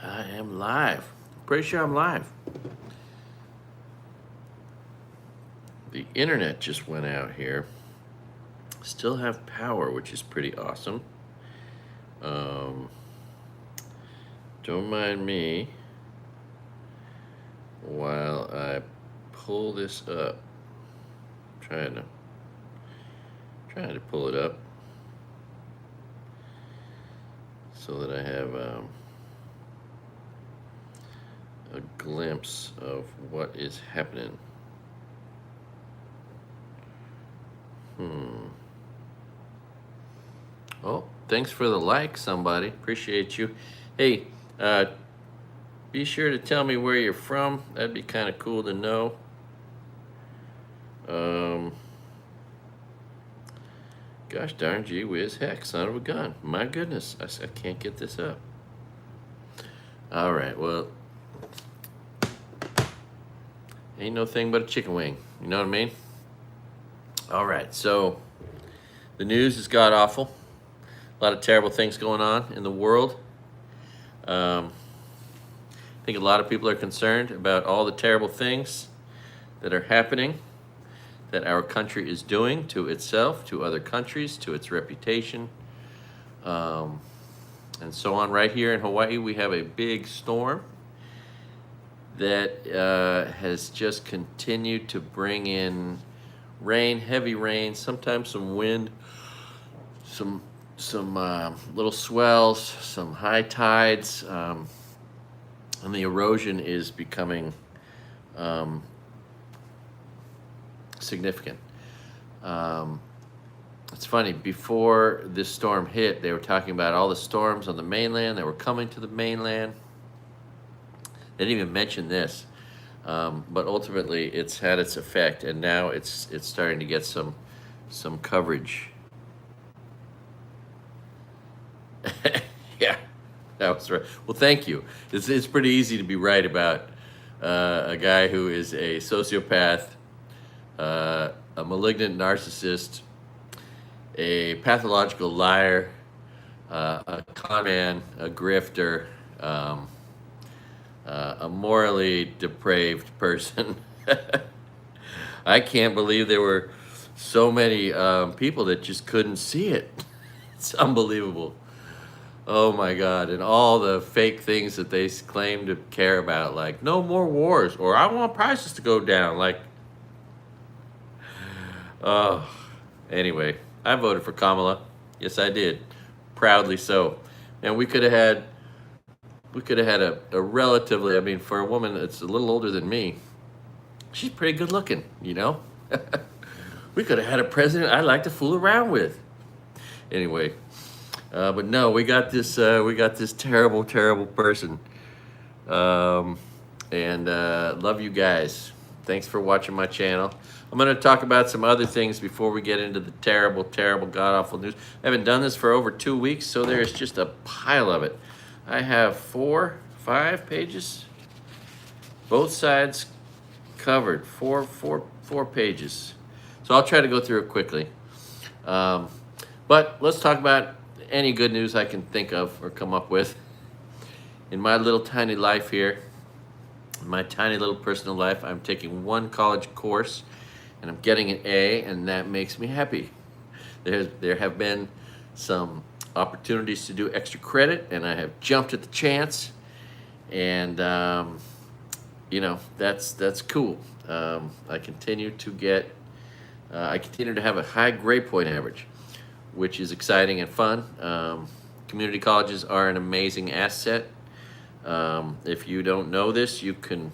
I am live. Pretty sure I'm live. The internet just went out here. Still have power, which is pretty awesome. Um, don't mind me while I pull this up. Trying to pull it up so that I have a glimpse of what is happening. Oh, thanks for the like, somebody. Appreciate you. Hey, be sure to tell me where you're from. That'd be kind of cool to know. Gosh darn, gee whiz, heck, son of a gun. My goodness, I can't get this up. All right, well, ain't no thing but a chicken wing. You know what I mean? All right, so the news is god awful. A lot of terrible things going on in the world. I think a lot of people are concerned about all the terrible things that are happening, that our country is doing to itself, to other countries, to its reputation, and so on. Right here in Hawaii, we have a big storm that has just continued to bring in rain, heavy rain, sometimes some wind, some little swells, some high tides, and the erosion is becoming significant. It's funny, before this storm hit, they were talking about all the storms on the mainland that were coming to the mainland. They didn't even mention this, but ultimately it's had its effect, and now it's starting to get some coverage. Yeah, that was right. Well, thank you. It's pretty easy to be right about a guy who is a sociopath, a malignant narcissist, a pathological liar, a con man, a grifter, a morally depraved person. I can't believe there were so many people that just couldn't see it. It's unbelievable. Oh my God. And all the fake things that they claim to care about, like no more wars, or I want prices to go down. Like, oh, anyway, I voted for Kamala. Yes, I did. Proudly so. And we could have had a relatively, I mean, for a woman that's a little older than me, she's pretty good looking, you know? We could have had a president I'd like to fool around with. Anyway, but no, we got this terrible, terrible person. And love you guys. Thanks for watching my channel. I'm going to talk about some other things before we get into the terrible, terrible, god-awful news. I haven't done this for over 2 weeks, so there's just a pile of it. I have 5 pages, both sides covered, four pages. So I'll try to go through it quickly. But let's talk about any good news I can think of or come up with. In my little tiny life here, in my tiny little personal life, I'm taking one college course and I'm getting an A, and that makes me happy. There have been some opportunities to do extra credit, and I have jumped at the chance, and you know, that's cool. I continue to have a high grade point average, which is exciting and fun. Community colleges are an amazing asset. If you don't know this, you can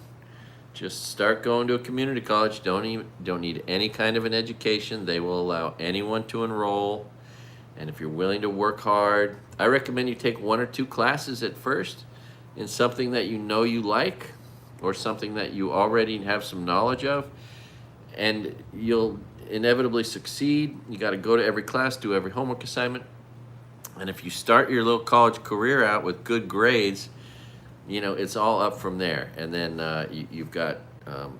just start going to a community college. Don't need any kind of an education. They will allow anyone to enroll. And if you're willing to work hard, I recommend you take 1 or 2 classes at first in something that you know you like, or something that you already have some knowledge of, and you'll inevitably succeed. You got to go to every class, do every homework assignment. And if you start your little college career out with good grades, you know, it's all up from there. And then you've got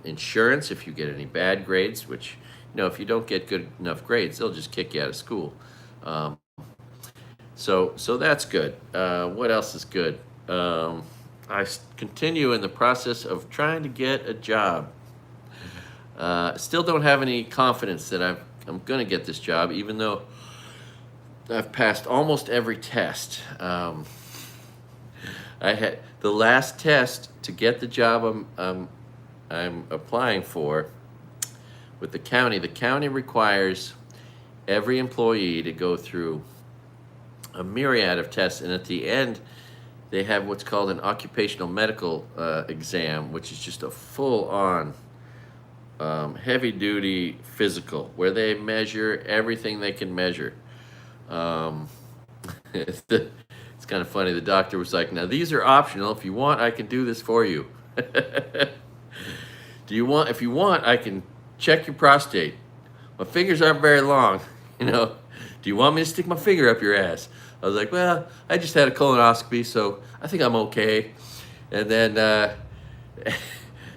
insurance if you get any bad grades, which, you know, if you don't get good enough grades, they'll just kick you out of school. So that's good. What else is good? continue in the process of trying to get a job. Still don't have any confidence that I'm going to get this job, even though I've passed almost every test. I had the last test to get the job I'm applying for with the county. The county requires every employee to go through a myriad of tests, and at the end, they have what's called an occupational medical exam, which is just a full-on, heavy-duty physical, where they measure everything they can measure. It's kind of funny. The doctor was like, "Now these are optional. If you want, I can do this for you. If you want, I can check your prostate. My fingers aren't very long, you know. Do you want me to stick my finger up your ass?" I was like, "Well, I just had a colonoscopy, so I think I'm okay." And then,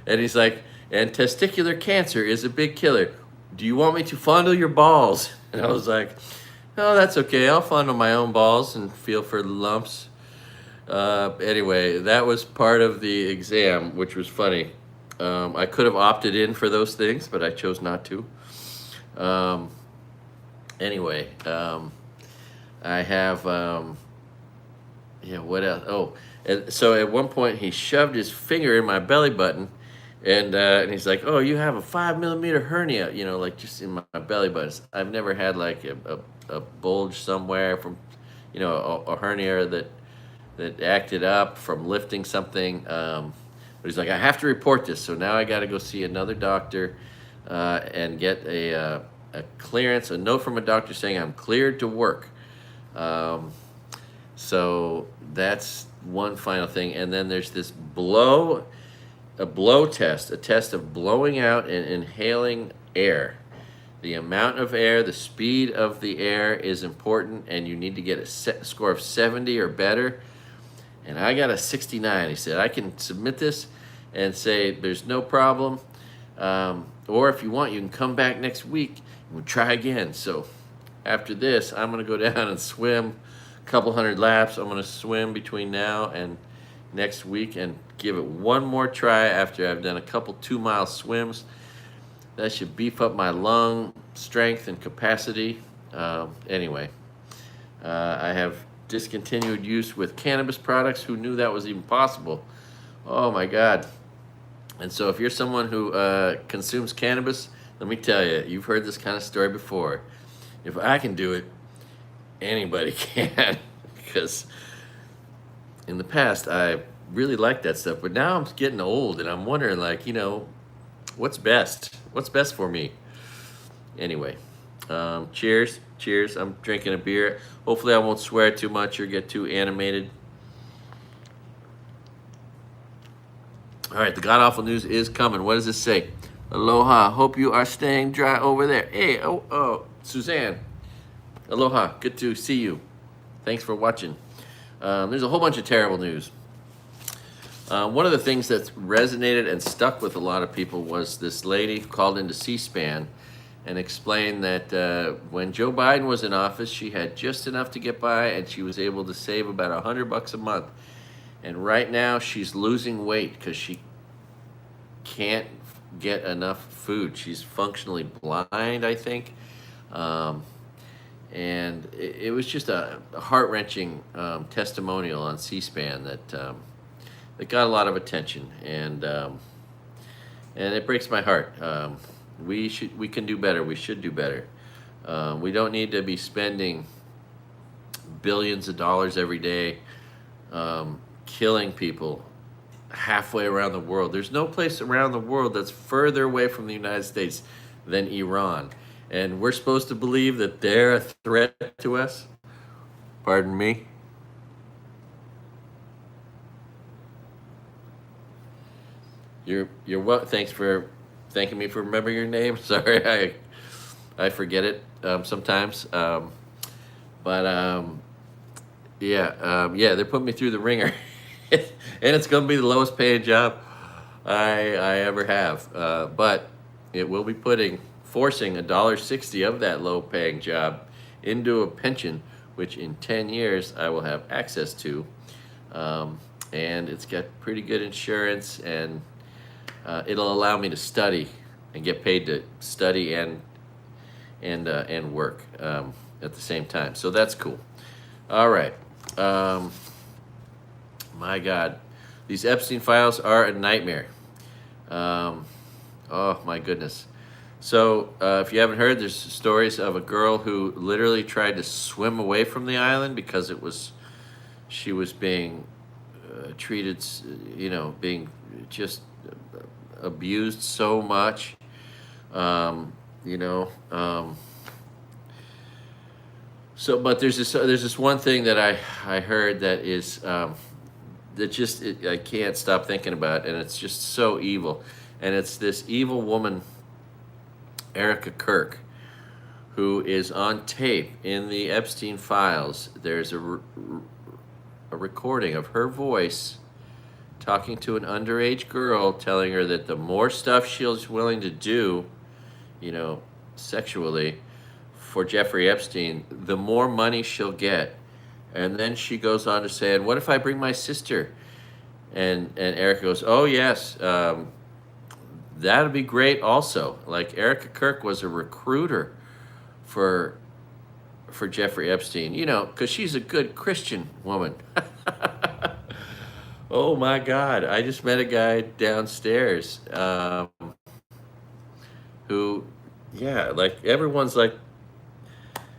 and he's like, "And testicular cancer is a big killer. Do you want me to fondle your balls?" And I was like, "Oh, that's okay. I'll fondle my own balls and feel for the lumps." Anyway, that was part of the exam, which was funny. I could have opted in for those things, but I chose not to. Anyway, I have, what else? Oh, and so at one point he shoved his finger in my belly button, and he's like, "Oh, you have a 5 millimeter hernia, like just in my belly button." I've never had like a bulge somewhere from, a hernia that acted up from lifting something. But he's like, "I have to report this." So now I got to go see another doctor and get a clearance, a note from a doctor saying I'm cleared to work. So that's one final thing. And then there's this blow test, a test of blowing out and inhaling air. The amount of air, the speed of the air is important, and you need to get a score of 70 or better. And I got a 69. He said, "I can submit this and say there's no problem. Or if you want, you can come back next week and we'll try again." So after this, I'm going to go down and swim a couple hundred laps. I'm going to swim between now and next week and give it one more try after I've done a couple 2-mile swims. That should beef up my lung strength and capacity. Anyway, I have discontinued use with cannabis products. Who knew that was even possible? Oh my God. And so if you're someone who consumes cannabis, let me tell you, you've heard this kind of story before. If I can do it, anybody can. Because in the past, I really liked that stuff. But now I'm getting old, and I'm wondering, what's best? What's best for me? Anyway, cheers. Cheers. I'm drinking a beer. Hopefully I won't swear too much or get too animated. All right, the god-awful news is coming. What does this say? "Aloha. Hope you are staying dry over there." Hey, Suzanne. Aloha. Good to see you. Thanks for watching. There's a whole bunch of terrible news. One of the things that's resonated and stuck with a lot of people was this lady who called into C-SPAN and explained that when Joe Biden was in office, she had just enough to get by, and she was able to save about $100 a month. And right now, she's losing weight because she can't get enough food. She's functionally blind, I think. And it was just a heart-wrenching testimonial on C-SPAN that got a lot of attention, and it breaks my heart. We can do better. We should do better. We don't need to be spending billions of dollars every day killing people halfway around the world. There's no place around the world that's further away from the United States than Iran. And we're supposed to believe that they're a threat to us? Pardon me? You're what? Thanks for thanking me for remembering your name. Sorry, I forget it sometimes. They're putting me through the ringer. And it's going to be the lowest paying job I ever have. But it will be forcing $1.60 of that low paying job into a pension, which in 10 years I will have access to. and it's got pretty good insurance, and it'll allow me to study and get paid to study and work at the same time. So that's cool. All right. My God, these Epstein files are a nightmare. Oh my goodness. So if you haven't heard, there's stories of a girl who literally tried to swim away from the island because she was being treated, being just abused so much. you know. But there's this one thing that I heard that is I can't stop thinking about, and it's just so evil, and it's this evil woman, Erica Kirk, who is on tape in the Epstein files. There's a recording of her voice talking to an underage girl, telling her that the more stuff she's willing to do, sexually, for Jeffrey Epstein, the more money she'll get. And then she goes on to say, and what if I bring my sister? And Erica goes, oh yes, that'd be great also. Like, Erica Kirk was a recruiter for Jeffrey Epstein, because she's a good Christian woman. Oh my God, I just met a guy downstairs who, everyone's like,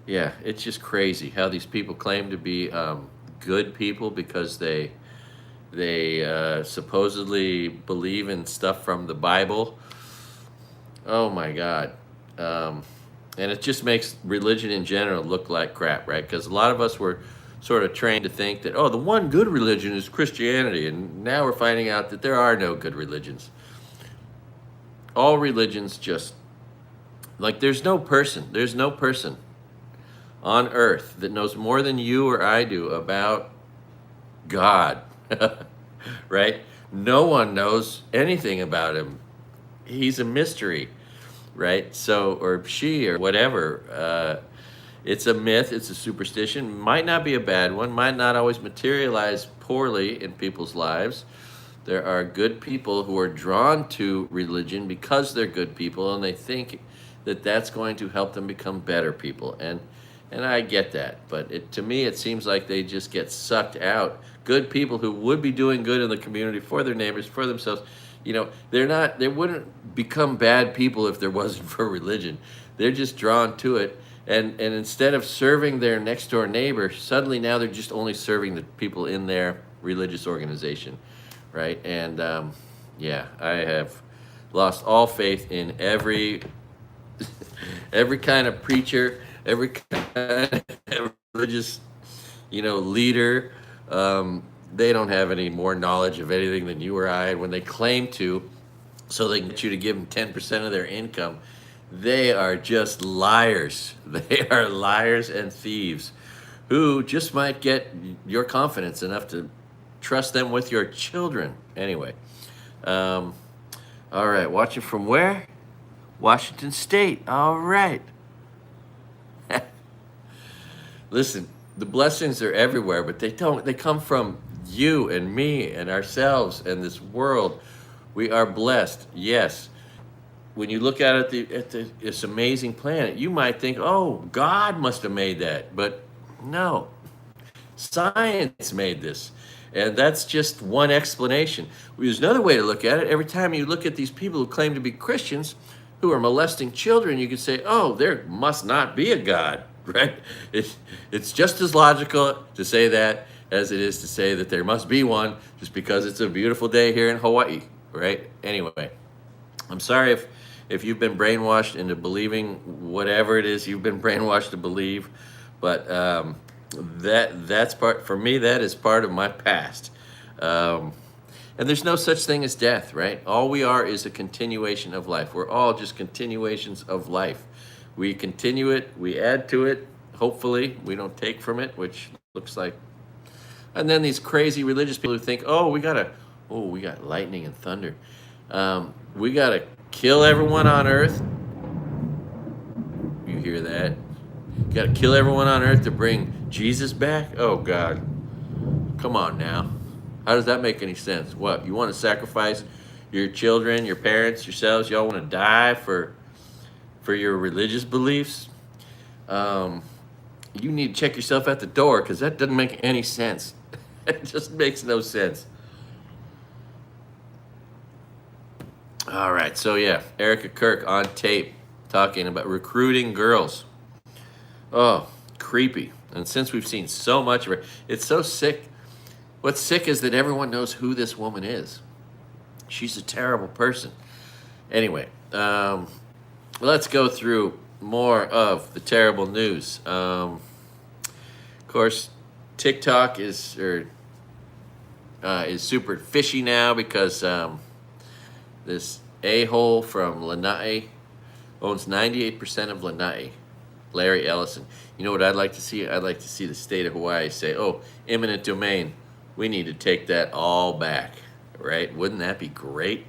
it's just crazy how these people claim to be good people because they supposedly believe in stuff from the Bible. Oh my God. And it just makes religion in general look like crap, right? Because a lot of us were sort of trained to think that, the one good religion is Christianity. And now we're finding out that there are no good religions. All religions just, there's no person on earth that knows more than you or I do about God, right? No one knows anything about him. He's a mystery, right? So, or she, or whatever. It's a myth, it's a superstition, might not be a bad one, might not always materialize poorly in people's lives. There are good people who are drawn to religion because they're good people, and they think that that's going to help them become better people. And I get that, but to me, it seems like they just get sucked out. Good people who would be doing good in the community for their neighbors, for themselves, they wouldn't become bad people if there wasn't for religion. They're just drawn to it. And instead of serving their next door neighbor, suddenly now they're just only serving the people in their religious organization, right? And I have lost all faith in every kind of preacher, every kind of religious, leader. They don't have any more knowledge of anything than you or I. And when they claim to, so they can get you to give them 10% of their income, they are just liars. They are liars and thieves who just might get your confidence enough to trust them with your children. Anyway, all right, watching from where? Washington State. All right. Listen, the blessings are everywhere, but they come from you and me and ourselves and this world. We are blessed, yes. When you look at this amazing planet, you might think, oh, God must have made that. But no, science made this. And that's just one explanation. There's another way to look at it. Every time you look at these people who claim to be Christians who are molesting children, you can say, oh, there must not be a God, right? It's just as logical to say that as it is to say that there must be one just because it's a beautiful day here in Hawaii, right? Anyway, I'm sorry if you've been brainwashed into believing whatever it is you've been brainwashed to believe, but that's part, for me, that is part of my past. And there's no such thing as death, right? All we are is a continuation of life. We're all just continuations of life. We continue it, we add to it, hopefully we don't take from it, which looks like. And then these crazy religious people who think, we got lightning and thunder. We got to kill everyone on earth. You hear that? You got to kill everyone on earth to bring Jesus back? Oh God. Come on now. How does that make any sense? What, you want to sacrifice your children, your parents, yourselves? Y'all want to die for your religious beliefs? Um, you need to check yourself at the door because that doesn't make any sense. It just makes no sense. All right, so yeah, Erica Kirk on tape talking about recruiting girls. Oh, creepy. And since we've seen so much of her, it's so sick. What's sick is that everyone knows who this woman is. She's a terrible person. Anyway, let's go through more of the terrible news. Of course, TikTok is super fishy now because this a-hole from Lanai owns 98% of Lanai, Larry Ellison. You know what I'd like to see? I'd like to see the state of Hawaii say, oh, eminent domain, we need to take that all back, right? Wouldn't that be great?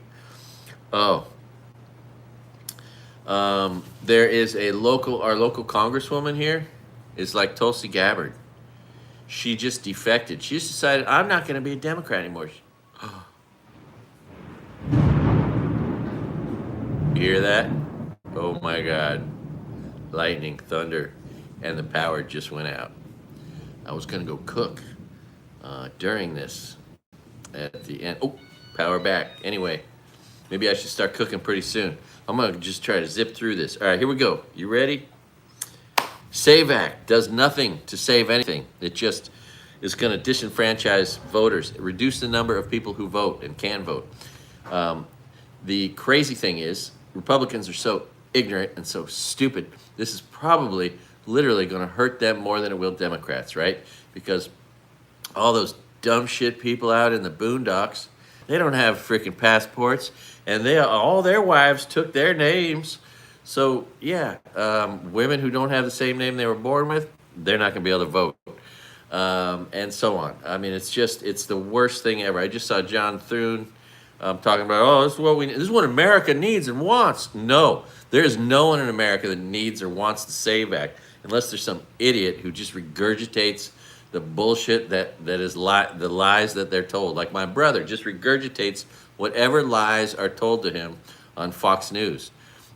Oh, there is our local congresswoman here is like Tulsi Gabbard. She just defected. She just decided, I'm not going to be a Democrat anymore. You hear that? Oh my God. Lightning, thunder, and the power just went out. I was going to go cook during this at the end. Oh, power back. Anyway, maybe I should start cooking pretty soon. I'm going to just try to zip through this. All right, here we go. You ready? SAVE Act does nothing to save anything. It just is going to disenfranchise voters, reduce the number of people who vote and can vote. The crazy thing is, Republicans are so ignorant and so stupid. This is probably literally going to hurt them more than it will Democrats, right? Because all those dumb shit people out in the boondocks, they don't have freaking passports, and all their wives took their names. So yeah, women who don't have the same name they were born with, they're not going to be able to vote, and so on. I mean, it's the worst thing ever. I just saw John Thune talking about, oh, this is what America needs and wants. No, there is no one in America that needs or wants the SAVE Act, unless there's some idiot who just regurgitates the bullshit that is the lies that they're told. Like my brother just regurgitates whatever lies are told to him on Fox News.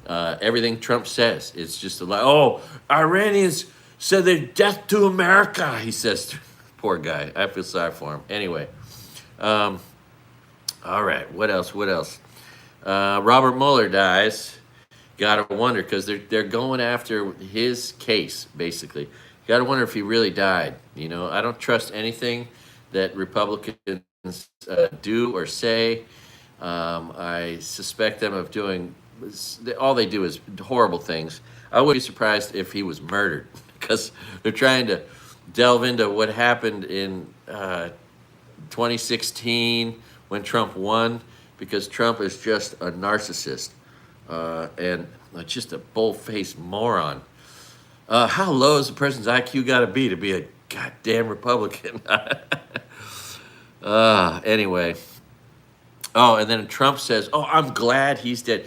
Everything Trump says, it's just a lie. Oh, Iranians said they're death to America, he says. Poor guy. I feel sorry for him. Anyway. All right, what else? Robert Mueller dies. Gotta wonder, because they're going after his case, basically. Gotta wonder if he really died. You know, I don't trust anything that Republicans do or say. I suspect them of doing, all they do is horrible things. I wouldn't be surprised if he was murdered, because they're trying to delve into what happened in 2016 when Trump won, because Trump is just a narcissist and just a bull-faced moron. How low is the person's IQ got to be a goddamn Republican? Anyway. Oh, and then Trump says, oh, I'm glad he's dead.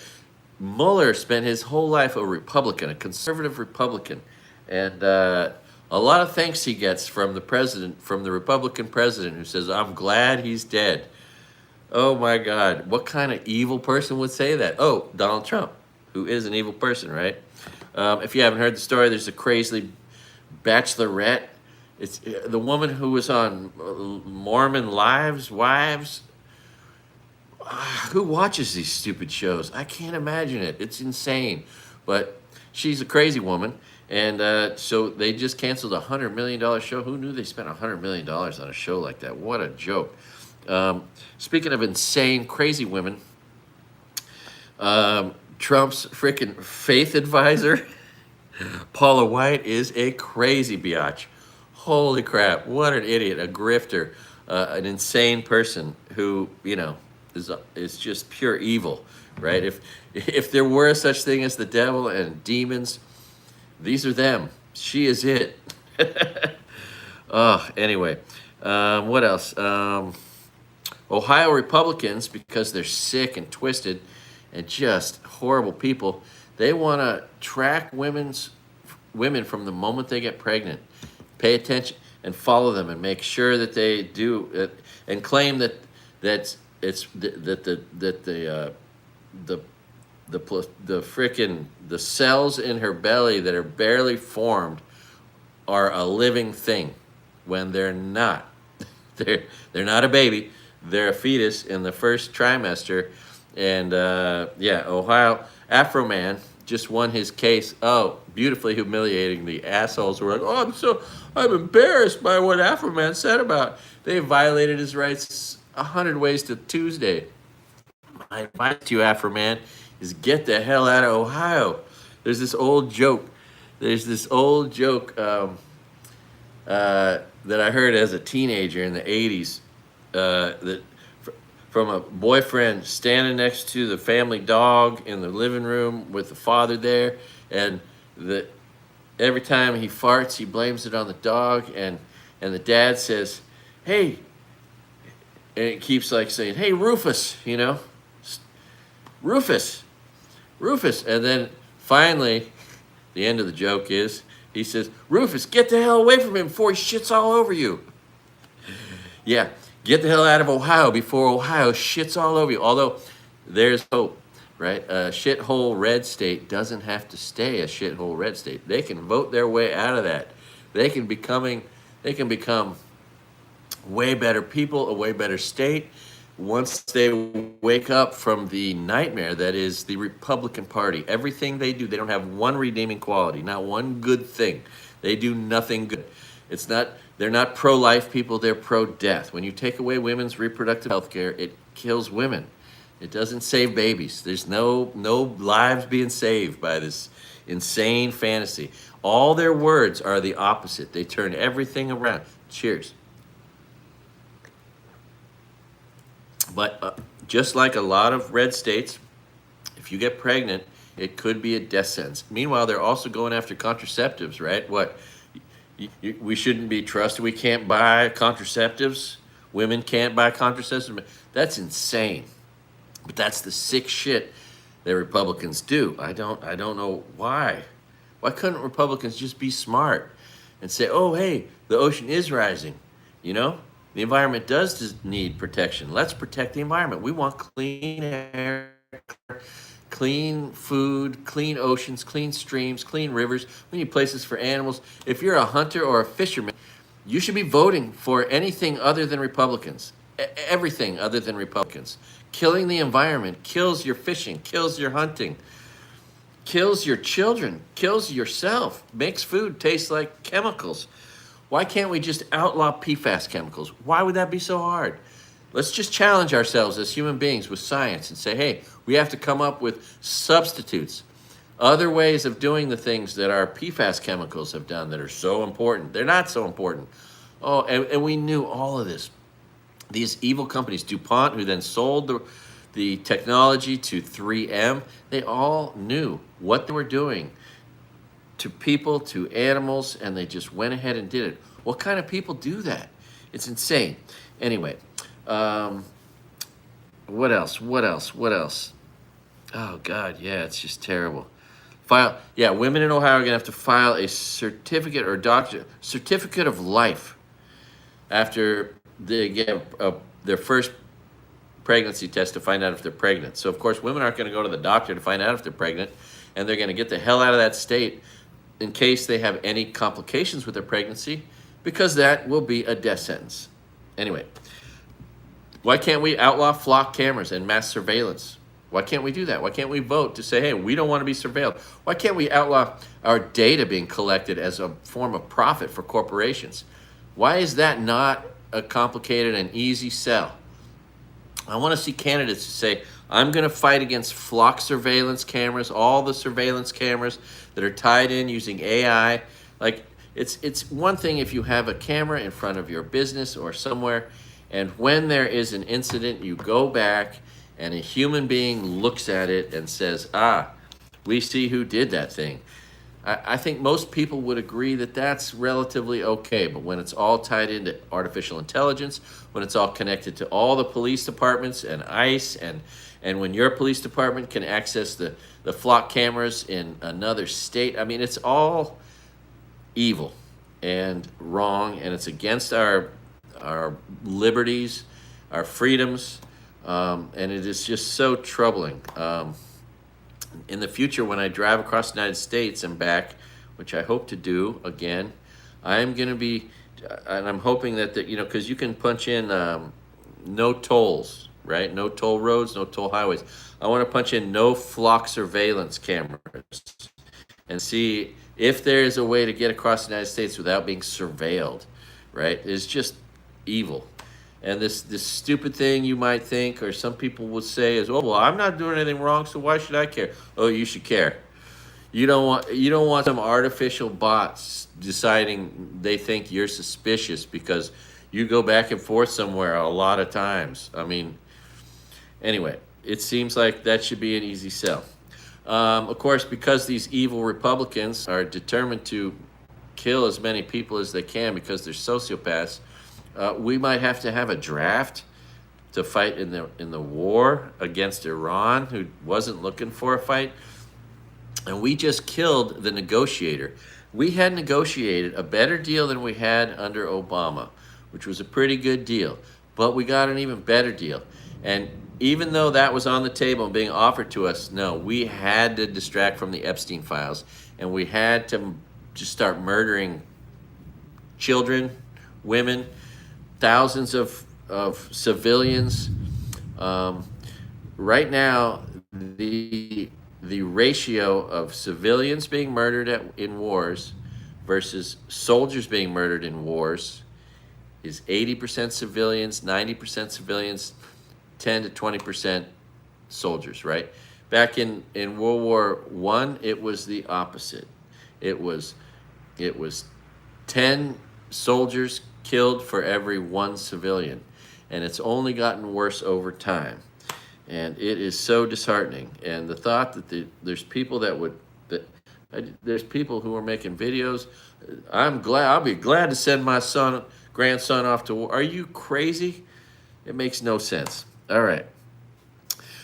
Mueller spent his whole life a Republican, a conservative Republican. And a lot of thanks he gets from the president, from the Republican president, who says, I'm glad he's dead. Oh my God, what kind of evil person would say that? Oh, Donald Trump, who is an evil person, right? If you haven't heard the story, there's a crazy bachelorette. It's the woman who was on Mormon Wives. Who watches these stupid shows? I can't imagine it. It's insane. But she's a crazy woman. And so they just canceled a $100 million show. Who knew they spent $100 million on a show like that? What a joke. Speaking of insane, crazy women, Trump's freaking faith advisor, Paula White, is a crazy biatch. Holy crap, what an idiot, a grifter, an insane person who, you know, is just pure evil, right? If there were such thing as the devil and demons, these are them. She is it. Anyway, what else? Ohio Republicans, because they're sick and twisted and just horrible people, they want to track women from the moment they get pregnant. Pay attention. and follow them and make sure that they do it, and claim that it's the the frickin' the cells in her belly that are barely formed are a living thing, when they're not. They're not a baby. They're a fetus in the first trimester. And yeah, Ohio Afro Man just won his case. Oh, beautifully humiliating. The assholes were like, "Oh, I'm embarrassed by what Afro Man said about." They violated his rights 100 ways to Tuesday. My advice to you, Afro Man, is get the hell out of Ohio. There's this old joke. That I heard as a teenager in the 80s, from a boyfriend standing next to the family dog in the living room with the father there, and every time he farts, he blames it on the dog, and the dad says, "Hey," and it keeps like saying, "Hey, Rufus," Rufus, Rufus, and then finally, the end of the joke is, he says, "Rufus, get the hell away from him before he shits all over you." Yeah, get the hell out of Ohio before Ohio shits all over you. Although, there's hope, right? A shithole red state doesn't have to stay a shithole red state. They can vote their way out of that. They can become way better people, a way better state, once they wake up from the nightmare that is the Republican Party. Everything they do, they don't have one redeeming quality, not one good thing. They do nothing good. They're not pro-life people, they're pro-death. When you take away women's reproductive health care, it kills women. It doesn't save babies. There's no lives being saved by this insane fantasy. All their words are the opposite. They turn everything around. Cheers. But just like a lot of red states, if you get pregnant, it could be a death sentence. Meanwhile, they're also going after contraceptives, right? What? We shouldn't be trusted. We can't buy contraceptives. Women can't buy contraceptives. That's insane. But that's the sick shit that Republicans do. I don't know why. Why couldn't Republicans just be smart and say, "Oh, hey, the ocean is rising, The environment does need protection. Let's protect the environment. We want clean air, clean food, clean oceans, clean streams, clean rivers. We need places for animals." If you're a hunter or a fisherman, you should be voting for anything other than Republicans. Everything other than Republicans. Killing the environment kills your fishing, kills your hunting, kills your children, kills yourself, makes food taste like chemicals. Why can't we just outlaw PFAS chemicals? Why would that be so hard? Let's just challenge ourselves as human beings with science and say, hey, we have to come up with substitutes, other ways of doing the things that our PFAS chemicals have done that are so important. They're not so important. Oh, and we knew all of this. These evil companies, DuPont, who then sold the technology to 3M, they all knew what they were doing to people, to animals, and they just went ahead and did it. What kind of people do that? It's insane. Anyway, what else? Oh, God, yeah, it's just terrible. Women in Ohio are going to have to file a certificate of life after they get their first pregnancy test to find out if they're pregnant. So, of course, women aren't going to go to the doctor to find out if they're pregnant, and they're going to get the hell out of that state in case they have any complications with their pregnancy, because that will be a death sentence. Anyway, why can't we outlaw flock cameras and mass surveillance? Why can't we do that? Why can't we vote to say, hey, we don't want to be surveilled? Why can't we outlaw our data being collected as a form of profit for corporations? Why is that not a complicated and easy sell? I want to see candidates say, I'm going to fight against flock surveillance cameras, all the surveillance cameras that are tied in using AI. Like, it's one thing if you have a camera in front of your business or somewhere, and when there is an incident, you go back and a human being looks at it and says, we see who did that thing. I think most people would agree that that's relatively okay, but when it's all tied into artificial intelligence, when it's all connected to all the police departments and ICE, and when your police department can access the flock cameras in another state, I mean, it's all evil. and wrong, and it's against our liberties, our freedoms, and it is just so troubling. In the future, when I drive across the United States and back, which I hope to do again, I am going to be, and I'm hoping that because you can punch in no tolls, right? No toll roads, no toll highways. I want to punch in no flock surveillance cameras and see if there is a way to get across the United States without being surveilled, right? It's just evil. And this stupid thing you might think, or some people would say, is, oh, well, I'm not doing anything wrong, so why should I care? Oh, you should care. You don't want some artificial bots deciding they think you're suspicious because you go back and forth somewhere a lot of times. I mean, anyway, it seems like that should be an easy sell. Of course, because these evil Republicans are determined to kill as many people as they can because they're sociopaths, we might have to have a draft to fight in the war against Iran, who wasn't looking for a fight. And we just killed the negotiator. We had negotiated a better deal than we had under Obama, which was a pretty good deal. But we got an even better deal. And even though that was on the table and being offered to us, no, we had to distract from the Epstein files. And we had to just start murdering children, women, thousands of civilians. Right now, the ratio of civilians being murdered in wars versus soldiers being murdered in wars is 80% civilians, 90% civilians, 10 to 20% soldiers, right? Back in World War I, it was the opposite. It was 10 soldiers killed for every one civilian, and it's only gotten worse over time. And it is so disheartening. And the thought that there's people there's people who are making videos. I'll be glad to send my grandson off to war. Are you crazy? It makes no sense. All right.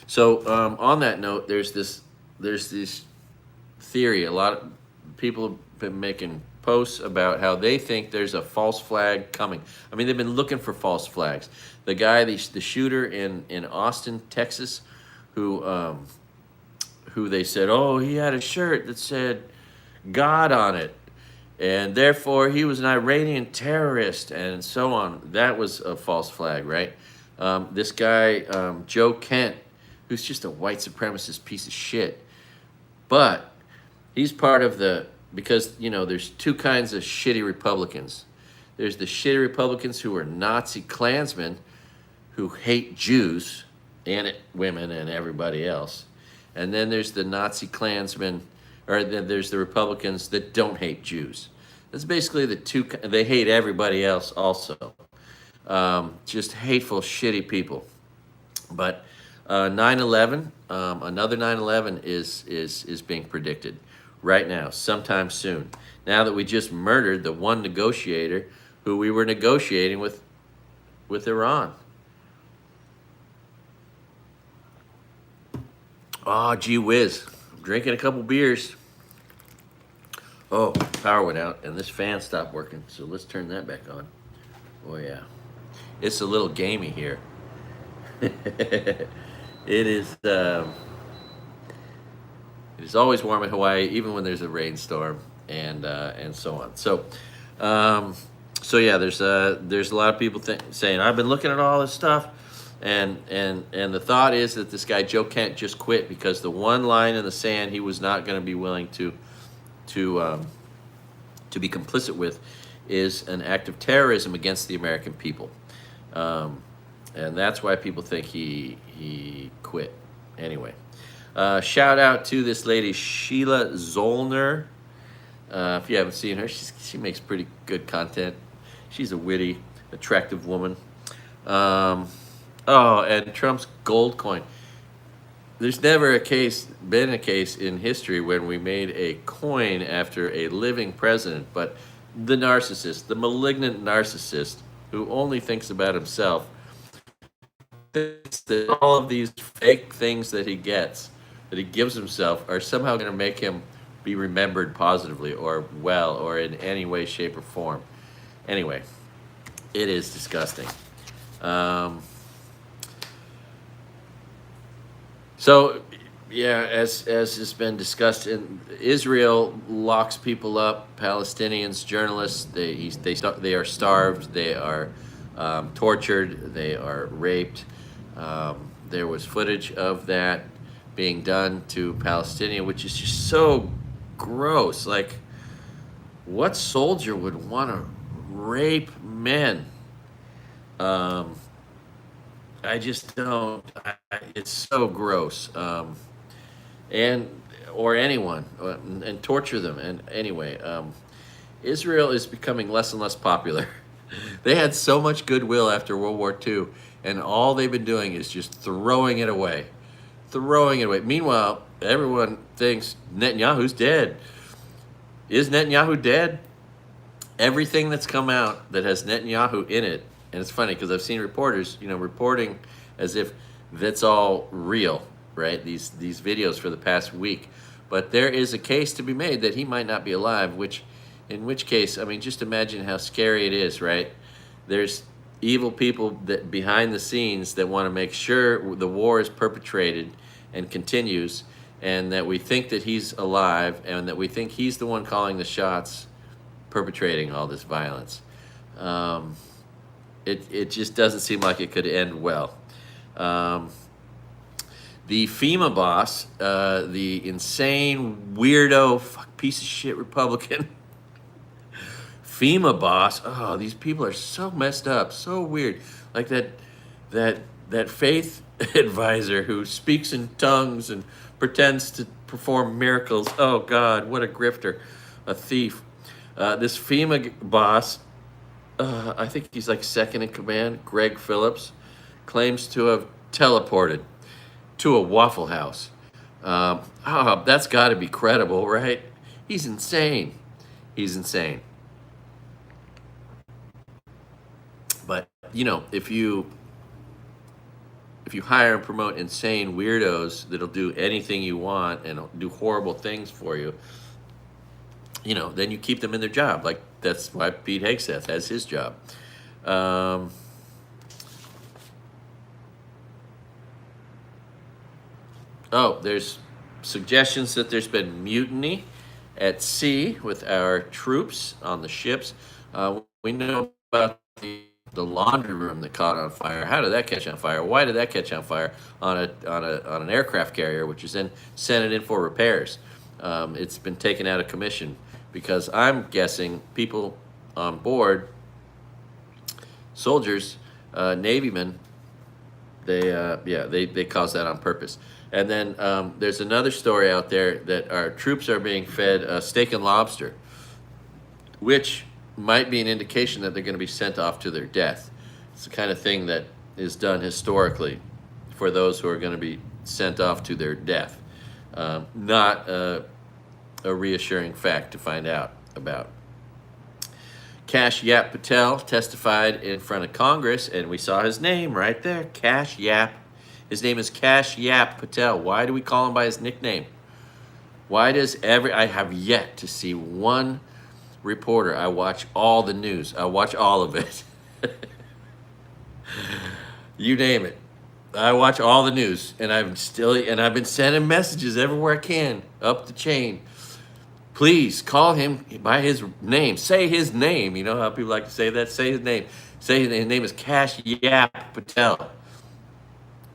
So on that note, there's this theory. A lot of people have been making posts about how they think there's a false flag coming. I mean, they've been looking for false flags. The guy, the shooter in Austin, Texas, who they said, oh, he had a shirt that said God on it, and therefore he was an Iranian terrorist, and so on. That was a false flag, right? This guy, Joe Kent, who's just a white supremacist piece of shit, but he's part of because, there's two kinds of shitty Republicans. There's the shitty Republicans who are Nazi Klansmen who hate Jews and women and everybody else. And then there's the Nazi Klansmen, or there's the Republicans that don't hate Jews. That's basically the two. They hate everybody else also. Just hateful, shitty people. But 9/11, another 9/11 is being predicted right now, sometime soon. Now that we just murdered the one negotiator who we were negotiating with Iran. Oh, gee whiz. I'm drinking a couple beers. Oh, power went out and this fan stopped working, so let's turn that back on. Oh, yeah. It's a little gamey here. It is always warm in Hawaii, even when there's a rainstorm and so on. So yeah, there's a lot of people saying, I've been looking at all this stuff, and the thought is that this guy Joe Kent just quit because the one line in the sand he was not going to be willing to be complicit with is an act of terrorism against the American people, and that's why people think he quit. Anyway. Shout out to this lady, Sheila Zollner. If you haven't seen her, she makes pretty good content. She's a witty, attractive woman. And Trump's gold coin. There's never been a case in history when we made a coin after a living president, but the narcissist, the malignant narcissist who only thinks about himself, thinks that all of these fake things that he gives himself, are somehow going to make him be remembered positively or well or in any way, shape, or form. Anyway, it is disgusting. Um, so, yeah, as has been discussed, Israel locks people up, Palestinians, journalists. They are starved. They are tortured. They are raped. There was footage of that being done to Palestinian, which is just so gross. Like, what soldier would want to rape men? Um, I just don't. It's so gross. And or anyone and torture them. And anyway, Israel is becoming less and less popular. They had so much goodwill after World War II, and all they've been doing is just throwing it away, throwing it away. Meanwhile, everyone thinks Netanyahu's dead. Is Netanyahu dead? Everything that's come out that has Netanyahu in it, and it's funny because I've seen reporters, reporting as if that's all real, right? These videos for the past week, but there is a case to be made that he might not be alive. In which case, I mean, just imagine how scary it is, right? There's evil people that behind the scenes that want to make sure the war is perpetrated and continues, and that we think that he's alive, and that we think he's the one calling the shots, perpetrating all this violence. It just doesn't seem like it could end well. The FEMA boss, the insane weirdo piece of shit Republican FEMA boss. Oh, these people are so messed up, so weird. Like that faith advisor who speaks in tongues and pretends to perform miracles. Oh God, what a grifter, a thief. This FEMA boss, I think he's like second in command, Greg Phillips, claims to have teleported to a Waffle House. That's got to be credible, right? He's insane. He's insane. But if you hire and promote insane weirdos that'll do anything you want and do horrible things for you, then you keep them in their job. Like, that's why Pete Hegseth has his job. There's suggestions that there's been mutiny at sea with our troops on the ships. We know about the laundry room that caught on fire. How did that catch on fire? Why did that catch on fire on an aircraft carrier, which is then sent it in for repairs? It's been taken out of commission because I'm guessing people on board, soldiers, Navymen, they caused that on purpose. And then there's another story out there that our troops are being fed steak and lobster, which might be an indication that they're going to be sent off to their death. It's the kind of thing that is done historically for those who are going to be sent off to their death. Not a reassuring fact to find out about. Kash Yap Patel testified in front of Congress, and we saw his name right there, Kash Yap. His name is Kash Yap Patel. Why do we call him by his nickname? Why does I have yet to see one reporter. I watch all the news. I watch all of it. You name it. I watch all the news, and I've been sending messages everywhere I can up the chain. Please call him by his name. Say his name. You know how people like to say that? Say his name. Say his name is Kash Yap Patel.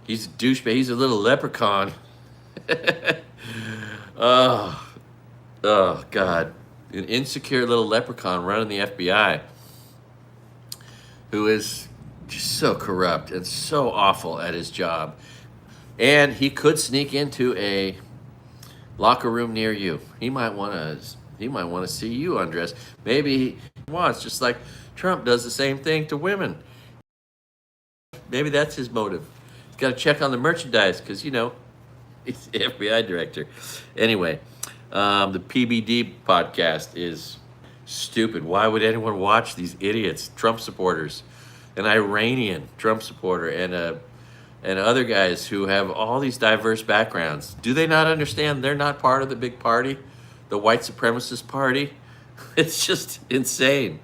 He's a douchebag. He's a little leprechaun. Oh, God. An insecure little leprechaun running the FBI who is just so corrupt and so awful at his job. And he could sneak into a locker room near you. He might want to see you undressed. Maybe he wants, just like Trump does the same thing to women. Maybe that's his motive. He's got to check on the merchandise because, he's the FBI director. Anyway, the PBD podcast is stupid. Why would anyone watch these idiots, Trump supporters, an Iranian Trump supporter, and other guys who have all these diverse backgrounds? Do they not understand they're not part of the big party? the white supremacist party. It's just insane.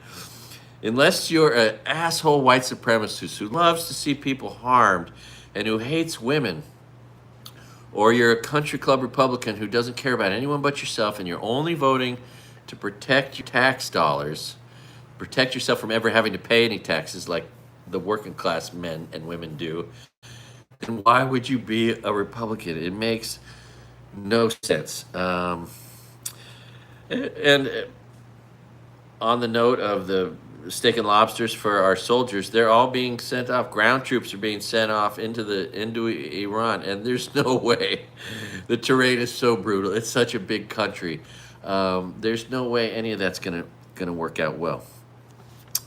Unless you're an asshole white supremacist who loves to see people harmed and who hates women, or you're a country club Republican who doesn't care about anyone but yourself and you're only voting to protect your tax dollars, protect yourself from ever having to pay any taxes like the working class men and women do, then why would you be a Republican? It makes no sense. And on the note of the steak and lobsters for our soldiers, they're all being sent off. Ground troops are being sent off into Iran, and there's no way. The terrain is so brutal. It's such a big country. There's no way any of that's gonna work out well.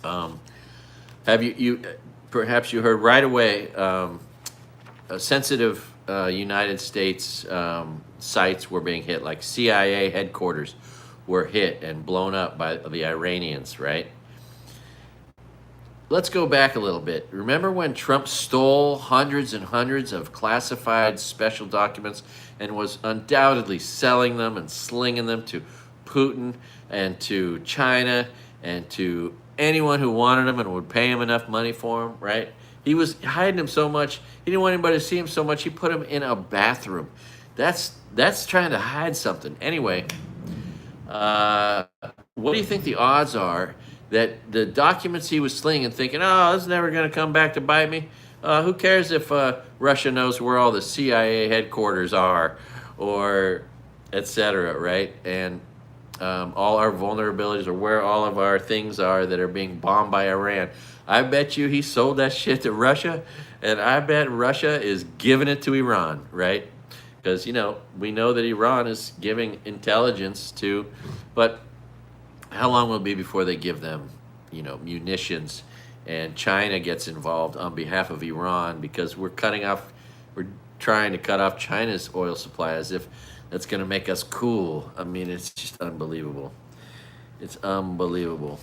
Have you perhaps you heard right away? A sensitive United States sites were being hit, like CIA headquarters were hit and blown up by the Iranians, right? Let's go back a little bit. Remember when Trump stole hundreds and hundreds of classified special documents and was undoubtedly selling them and slinging them to Putin and to China and to anyone who wanted them and would pay him enough money for them, right? He was hiding them so much, he didn't want anybody to see him so much, he put them in a bathroom. That's trying to hide something. Anyway, what do you think the odds are that the documents he was slinging, thinking, oh, this is never going to come back to bite me? Who cares if Russia knows where all the CIA headquarters are, or etc., right? And all our vulnerabilities, or where all of our things are that are being bombed by Iran. I bet you he sold that shit to Russia, and I bet Russia is giving it to Iran, right? Because, we know that Iran is giving intelligence to, but how long will it be before they give them, munitions, and China gets involved on behalf of Iran because we're trying to cut off China's oil supply as if that's going to make us cool. I mean, it's just unbelievable. It's unbelievable.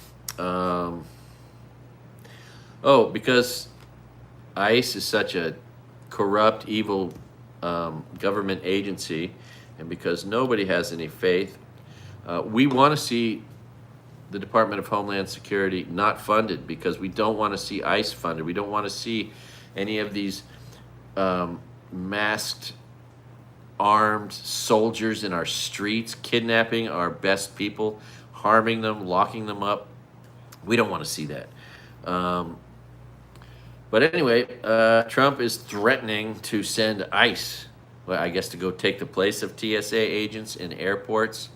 Because ICE is such a corrupt, evil government agency, and because nobody has any faith, we want to see the Department of Homeland Security not funded, because we don't want to see ICE funded. We don't want to see any of these masked, armed soldiers in our streets kidnapping our best people, harming them, locking them up. We don't want to see that. But anyway, Trump is threatening to send ICE, well, I guess to go take the place of TSA agents in airports,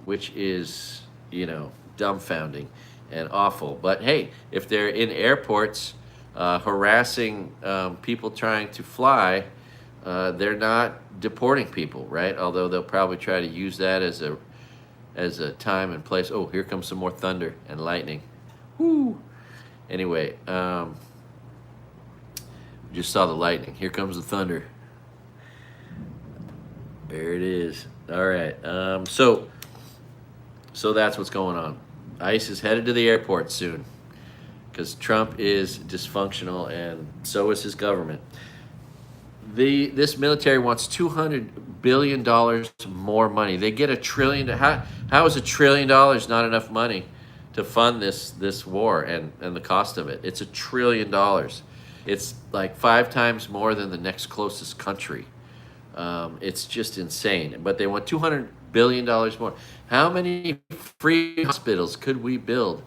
which is, dumbfounding and awful. But hey, if they're in airports harassing people trying to fly, they're not deporting people, right? Although they'll probably try to use that as a time and place. Oh, here comes some more thunder and lightning. Woo! Anyway, just saw the lightning. Here comes the thunder. There it is. All right. So that's what's going on. ICE is headed to the airport soon because Trump is dysfunctional, and so is his government. This military wants $200 billion more money. They get $1 trillion. How is $1 trillion not enough money to fund this war and the cost of it? It's $1 trillion. It's like 5 times more than the next closest country. It's just insane. But they want $200 billion more. How many free hospitals could we build?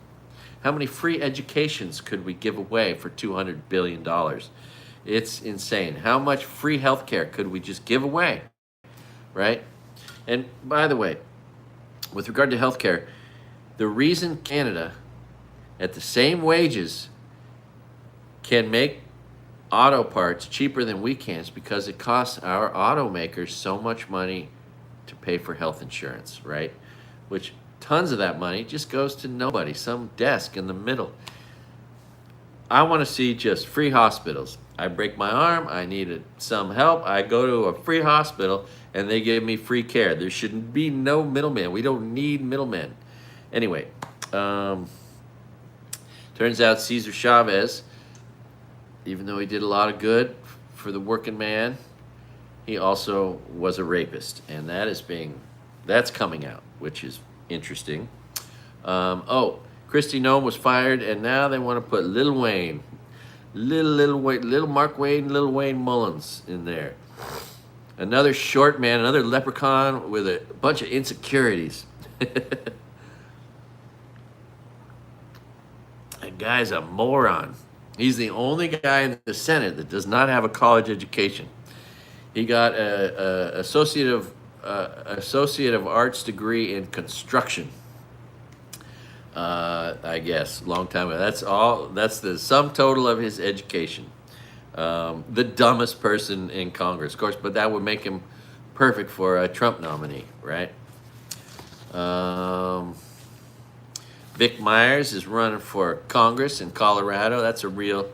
How many free educations could we give away for $200 billion? It's insane. How much free healthcare could we just give away, right? And by the way, with regard to healthcare, the reason Canada, at the same wages, can make auto parts cheaper than we can is because it costs our automakers so much money to pay for health insurance, right? Which tons of that money just goes to nobody, some desk in the middle. I want to see just free hospitals. I break my arm, I needed some help, I go to a free hospital and they give me free care. There shouldn't be no middleman. We don't need middlemen. Anyway, turns out Cesar Chavez, even though he did a lot of good for the working man, he also was a rapist, and that is being That's coming out, which is interesting. Christy Nome was fired, and now they want to put Lil Wayne, little Mark Wayne, Lil Wayne Mullins in there. Another short man, another leprechaun with a bunch of insecurities. That guy's a moron. He's the only guy in the Senate that does not have a college education. He got a associate of arts degree in construction. I guess long time ago. That's the sum total of his education. The dumbest person in Congress, of course, but that would make him perfect for a Trump nominee, right? Vic Myers is running for Congress in Colorado. That's a real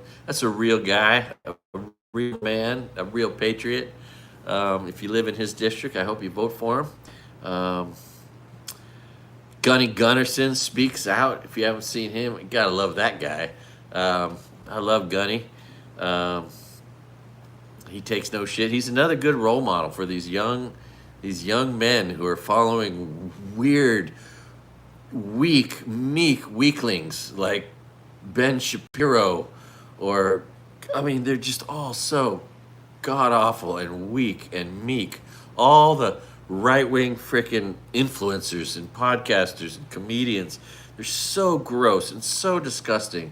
guy, a real man, a real patriot. If you live in his district, I hope you vote for him. Gunny Gunnarsson speaks out. If you haven't seen him, you gotta love that guy. I love Gunny. He takes no shit. He's another good role model for these young men who are following weird, weak, meek weaklings like Ben Shapiro, or they're just all so god awful and weak and meek. All the right-wing frickin' influencers and podcasters and comedians, they're so gross and so disgusting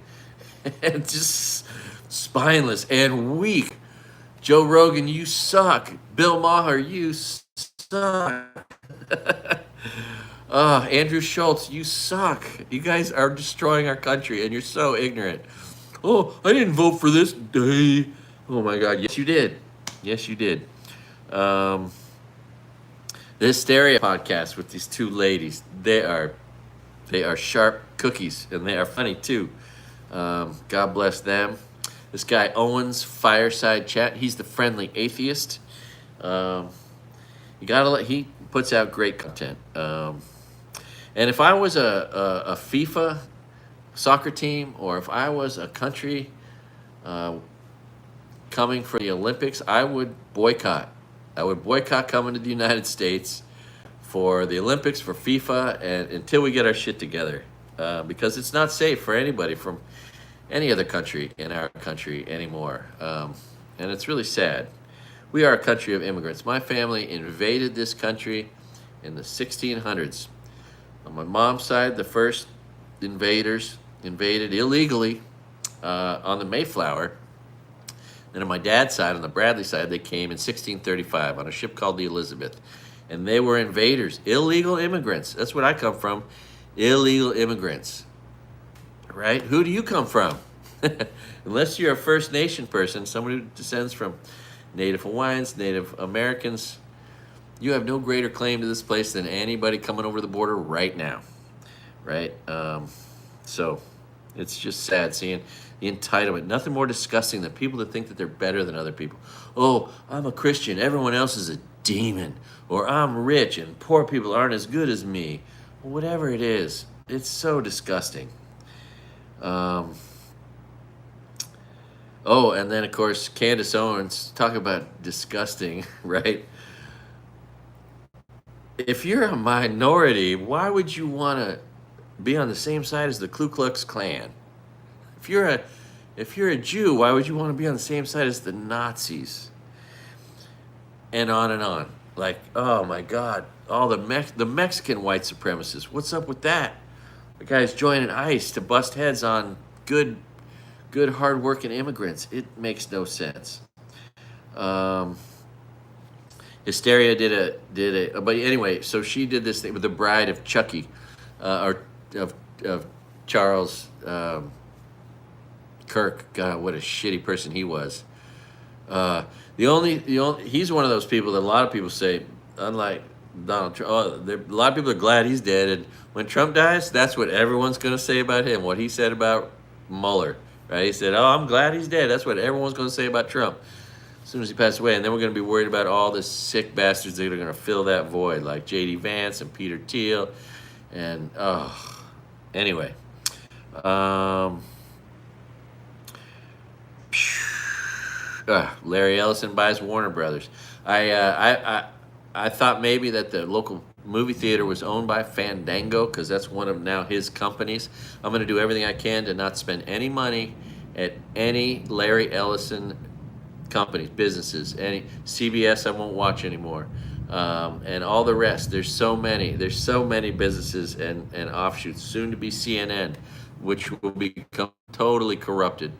and just spineless and weak. Joe Rogan, you suck. Bill Maher, you suck. Andrew Schultz, you suck. You guys are destroying our country and you're so ignorant. Oh, I didn't vote for this day. Oh my God, yes you did. Yes you did. The Hysteria podcast with these two ladies, they are sharp cookies and they are funny too. God bless them. This guy Owens, Fireside Chat, he's the friendly atheist. He puts out great content. And if I was a FIFA soccer team, or if I was a country coming for the Olympics, I would boycott. I would boycott coming to the United States for the Olympics, for FIFA, and until we get our shit together, because it's not safe for anybody from any other country in our country anymore, and it's really sad. We are a country of immigrants. My family invaded this country in the 1600s. On my mom's side, the first invaders invaded illegally on the Mayflower. Then on my dad's side, on the Bradley side, they came in 1635 on a ship called the Elizabeth. And they were invaders, illegal immigrants. That's what I come from, illegal immigrants. Right? Who do you come from? Unless you're a First Nation person, somebody who descends from Native Hawaiians, Native Americans, you have no greater claim to this place than anybody coming over the border right now. Right? So it's just sad seeing the entitlement. Nothing more disgusting than people that think that they're better than other people. Oh, I'm a Christian. Everyone else is a demon. Or I'm rich and poor people aren't as good as me. Whatever it is, it's so disgusting. And then, of course, Candace Owens, talk about disgusting, right? If you're a minority, why would you want to be on the same side as the Ku Klux Klan? If you're a Jew, why would you want to be on the same side as the Nazis? And on and on. Like, oh my God, all the Mexican white supremacists. What's up with that? The guys joining ICE to bust heads on good hard-working immigrants. It makes no sense. Hysteria did a. But anyway, so she did this thing with the bride of Chucky, or of Charles Kirk. God, what a shitty person he was. He's one of those people that a lot of people say, unlike Donald Trump, a lot of people are glad he's dead. And when Trump dies, that's what everyone's going to say about him. What he said about Mueller, right? He said, "Oh, I'm glad he's dead." That's what everyone's going to say about Trump as soon as he passed away. And then we're going to be worried about all the sick bastards that are going to fill that void, like J.D. Vance and Peter Thiel, and anyway. Larry Ellison buys Warner Brothers. I thought maybe that the local movie theater was owned by Fandango, because that's one of now his companies. I'm going to do everything I can to not spend any money at any Larry Ellison companies, businesses, any CBS I won't watch anymore, and all the rest. There's so many businesses and offshoots, soon to be CNN, which will become totally corrupted.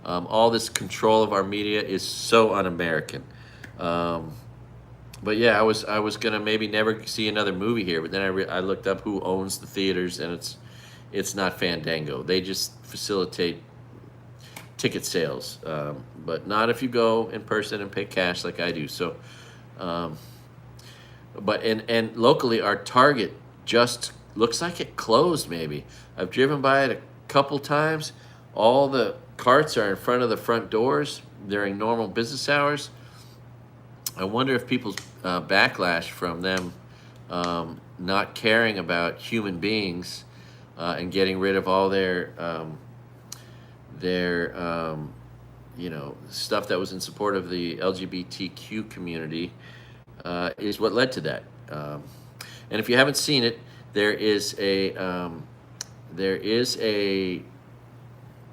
All this control of our media is so un-American. But yeah, I was gonna maybe never see another movie here, but then I looked up who owns the theaters, and it's not Fandango. They just facilitate ticket sales, but not if you go in person and pay cash like I do. So, but and locally, our Target just looks like it closed. Maybe I've driven by it a couple times. All the carts are in front of the front doors during normal business hours. I wonder if people's backlash from them not caring about human beings and getting rid of all their stuff that was in support of the LGBTQ community is what led to that. And if you haven't seen it, there is a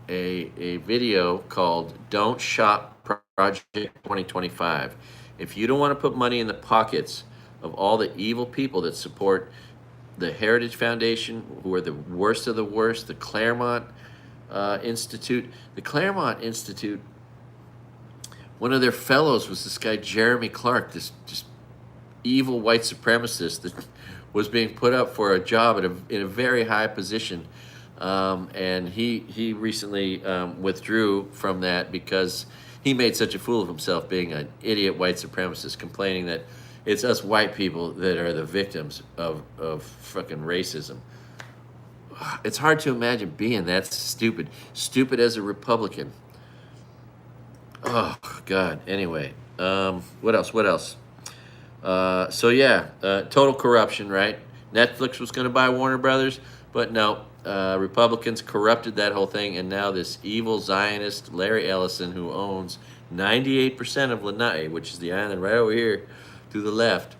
video called "Don't Shop Project 2025." If you don't want to put money in the pockets of all the evil people that support the Heritage Foundation, who are the worst of the worst, the Claremont Institute. The Claremont Institute, one of their fellows was this guy Jeremy Clark, this just evil white supremacist that was being put up for a job in a very high position, and he recently withdrew from that because he made such a fool of himself, being an idiot white supremacist, complaining that it's us white people that are the victims of fucking racism. It's hard to imagine being that stupid as a Republican. Oh God. Anyway, what else? So yeah, total corruption, right? Netflix was going to buy Warner Brothers, but no, Republicans corrupted that whole thing, and now this evil Zionist Larry Ellison, who owns 98% of Lanai, which is the island right over here to the left.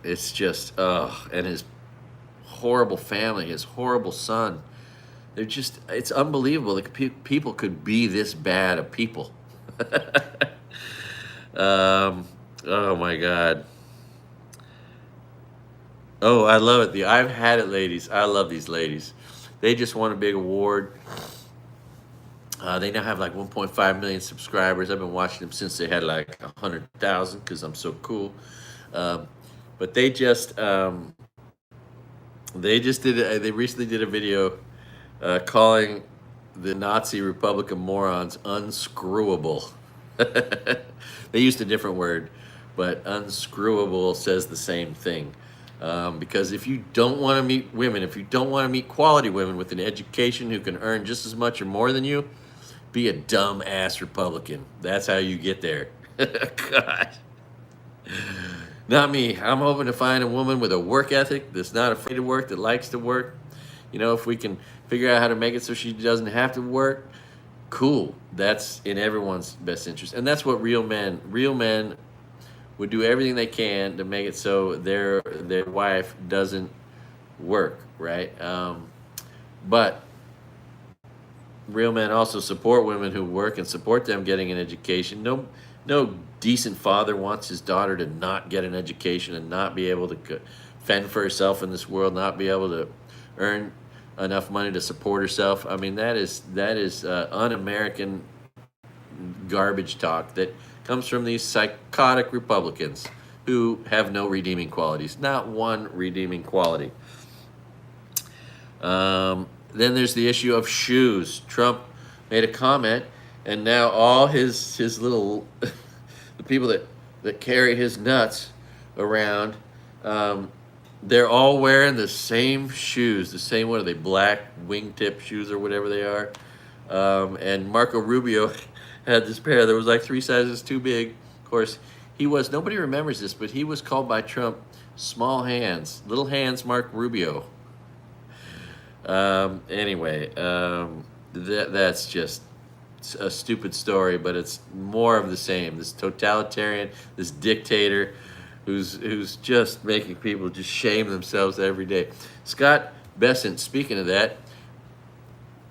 It's just, and his horrible family, his horrible son. They're just, it's unbelievable that people could be this bad of people. Oh my God. Oh, I love it. The I've Had It ladies. I love these ladies. They just won a big award. They now have like 1.5 million subscribers. I've been watching them since they had like 100,000 because I'm so cool. But they recently did a video calling the Nazi Republican morons unscrewable. They used a different word, but unscrewable says the same thing. Because if you don't want to meet women, if you don't want to meet quality women with an education who can earn just as much or more than you, be a dumb ass Republican. That's how you get there. God. Not me. I'm hoping to find a woman with a work ethic that's not afraid to work, that likes to work. You know, if we can figure out how to make it so she doesn't have to work, cool. That's in everyone's best interest. And that's what real men would do everything they can to make it so their wife doesn't work, right? But real men also support women who work and support them getting an education. No decent father wants his daughter to not get an education and not be able to fend for herself in this world, not be able to earn enough money to support herself. I mean, that is un-American garbage talk that comes from these psychotic Republicans who have no redeeming qualities, not one redeeming quality. Then there's the issue of shoes. Trump made a comment, and now all his little the people that carry his nuts around, they're all wearing the same shoes, the same, what are they, black wingtip shoes or whatever they are. And Marco Rubio had this pair that was like 3 sizes too big. Of course, nobody remembers this, but he was called by Trump small hands, little hands Mark Rubio. Anyway, that's just a stupid story, but it's more of the same. This totalitarian, this dictator who's just making people just shame themselves every day. Scott Bessent, speaking of that,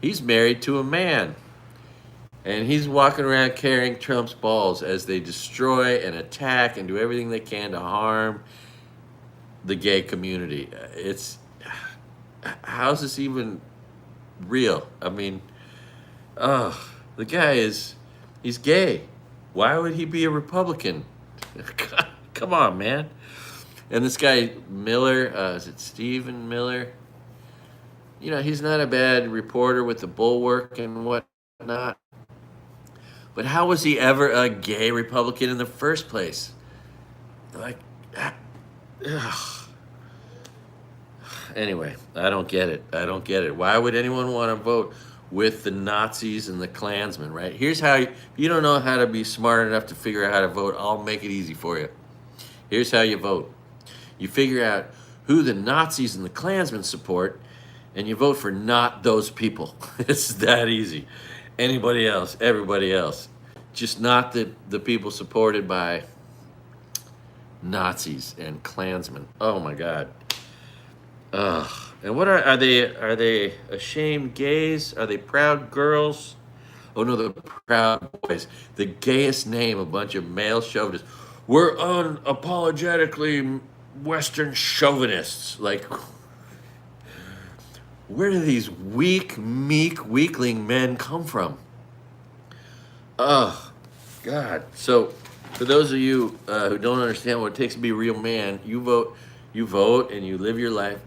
he's married to a man. And he's walking around carrying Trump's balls as they destroy and attack and do everything they can to harm the gay community. It's, how's this even real? I mean, the guy he's gay. Why would he be a Republican? Come on, man. And this guy Miller, is it Stephen Miller? You know, he's not a bad reporter with the Bulwark and whatnot. But how was he ever a gay Republican in the first place? Like, ugh. Anyway, I don't get it. I don't get it. Why would anyone want to vote with the Nazis and the Klansmen, right? Here's how you don't know how to be smart enough to figure out how to vote. I'll make it easy for you. Here's how you vote. You figure out who the Nazis and the Klansmen support, and you vote for not those people. It's that easy. Anybody else, everybody else. Just not the people supported by Nazis and Klansmen. Oh my God. Ugh. And what are they? Are they ashamed gays? Are they proud girls? Oh no, the Proud Boys. The gayest name, a bunch of male chauvinists. We're unapologetically Western chauvinists. Like, where do these weak, meek, weakling men come from? Oh, God. So, for those of you who don't understand what it takes to be a real man, you vote, and you live your life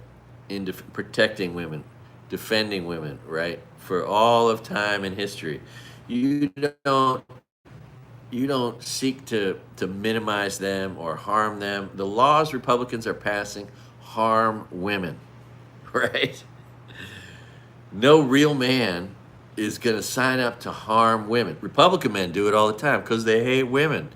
in protecting women, defending women, right? For all of time and history. You don't seek to minimize them or harm them. The laws Republicans are passing harm women, right? No real man is going to sign up to harm women. Republican men do it all the time because they hate women.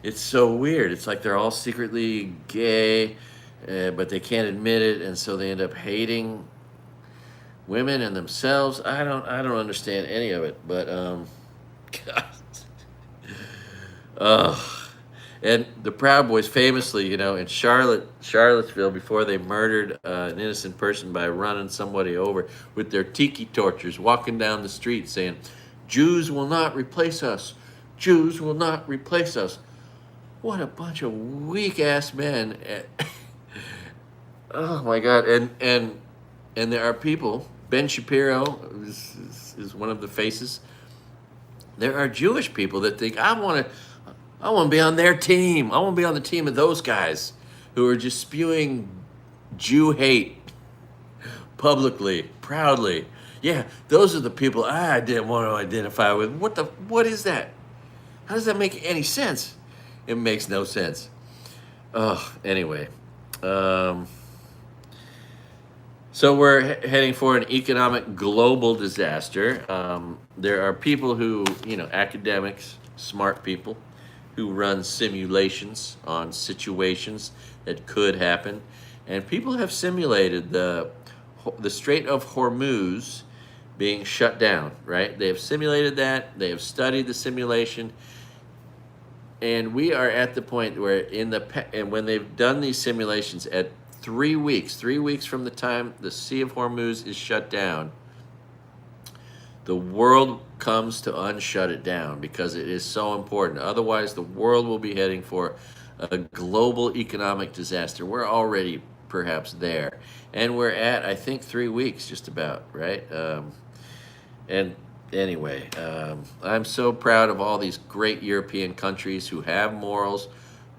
It's so weird. It's like they're all secretly gay, but they can't admit it, and so they end up hating women and themselves. I don't understand any of it, but God. And the Proud Boys famously, in Charlottesville, before they murdered an innocent person by running somebody over with their tiki torches, walking down the street saying, "Jews will not replace us. Jews will not replace us." What a bunch of weak-ass men. Oh my God. And there are people, Ben Shapiro is one of the faces. There are Jewish people that think, I want to be on their team. I want to be on the team of those guys who are just spewing Jew hate publicly, proudly. Yeah, those are the people I didn't want to identify with. What is that? How does that make any sense? It makes no sense. Anyway. So we're heading for an economic global disaster. There are people who, academics, smart people, who run simulations on situations that could happen. And people have simulated the Strait of Hormuz being shut down, right? They have simulated that. They have studied the simulation. And we are at the point where and when they've done these simulations at 3 weeks from the time the Sea of Hormuz is shut down, the world comes to unshut it down because it is so important. Otherwise, the world will be heading for a global economic disaster. We're already perhaps there. And we're at, I think, 3 weeks just about, right? And anyway, I'm so proud of all these great European countries who have morals,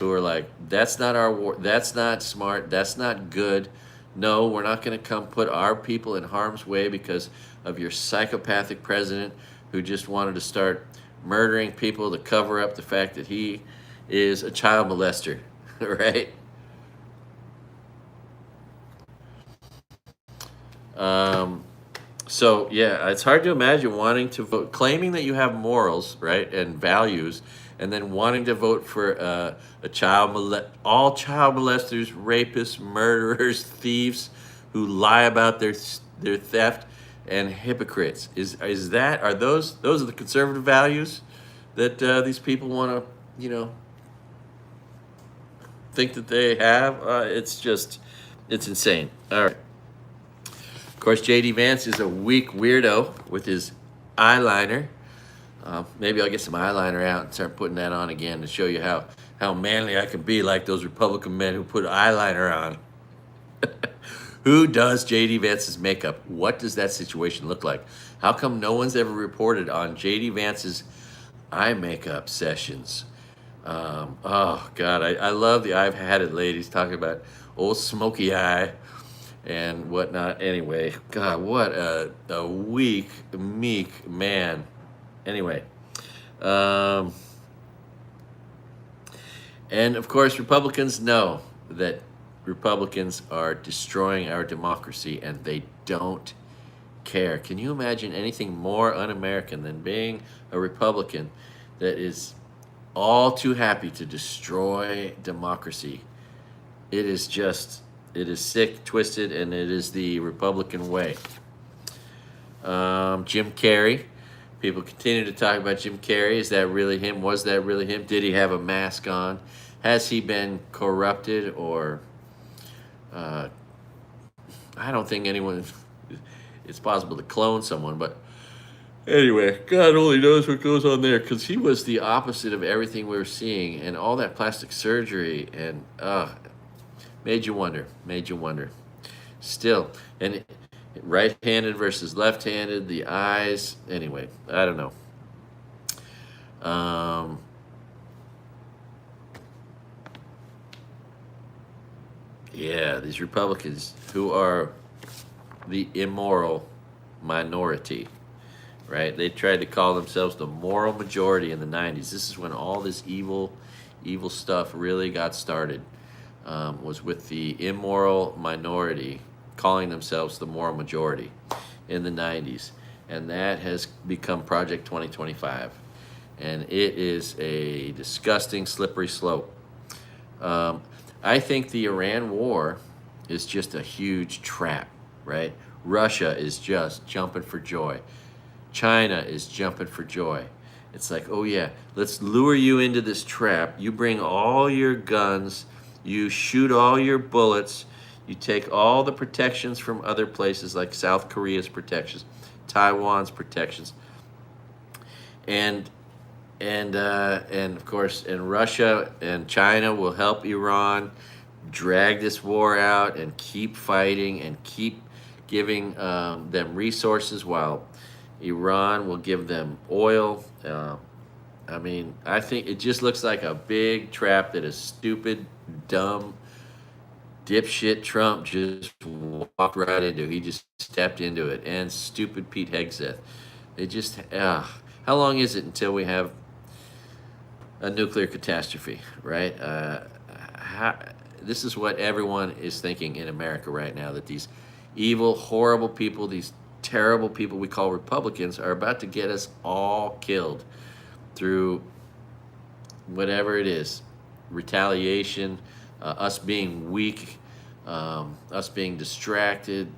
who are like, that's not our war, that's not smart, that's not good. No, we're not going to come put our people in harm's way because of your psychopathic president who just wanted to start murdering people to cover up the fact that he is a child molester, right? So yeah, it's hard to imagine wanting to vote, claiming that you have morals, right, and values, and then wanting to vote for all child molesters, rapists, murderers, thieves, who lie about their theft, and hypocrites. Are those are the conservative values that these people want to think that they have. It's insane. All right. Of course, J.D. Vance is a weak weirdo with his eyeliner. Maybe I'll get some eyeliner out and start putting that on again to show you how manly I can be, like those Republican men who put eyeliner on. Who does J.D. Vance's makeup? What does that situation look like? How come no one's ever reported on J.D. Vance's eye makeup sessions? Oh, God, I love the I've Had It ladies talking about old smoky eye and whatnot. Anyway, God, what a weak, meek man. Anyway, and of course, Republicans know that Republicans are destroying our democracy, and they don't care. Can you imagine anything more un-American than being a Republican that is all too happy to destroy democracy? It is sick, twisted, and it is the Republican way. Jim Carrey. People continue to talk about Jim Carrey. Is that really him? Was that really him? Did he have a mask on? Has he been corrupted or... I don't think anyone... It's possible to clone someone, but anyway, God only knows what goes on there, because he was the opposite of everything we were seeing, and all that plastic surgery, and made you wonder. Still, and right-handed versus left-handed, the eyes. Anyway, I don't know. Yeah, these Republicans who are the immoral minority, right? They tried to call themselves the moral majority in the 90s. This is when all this evil stuff really got started, was with the immoral minority calling themselves the moral majority in the 90s. And that has become Project 2025. And it is a disgusting, slippery slope. I think the Iran war is just a huge trap, right? Russia is just jumping for joy. China is jumping for joy. It's like, oh yeah, let's lure you into this trap. You bring all your guns, you shoot all your bullets, you take all the protections from other places like South Korea's protections, Taiwan's protections, and of course, and Russia and China will help Iran drag this war out and keep fighting and keep giving them resources while Iran will give them oil. I mean, I think it just looks like a big trap that a stupid, dumb, dipshit Trump just walked right into. He just stepped into it. And stupid Pete Hegseth. They just, how long is it until we have a nuclear catastrophe, right? This is what everyone is thinking in America right now, that these evil, horrible people, these terrible people we call Republicans, are about to get us all killed through whatever it is, retaliation, us being weak, us being distracted.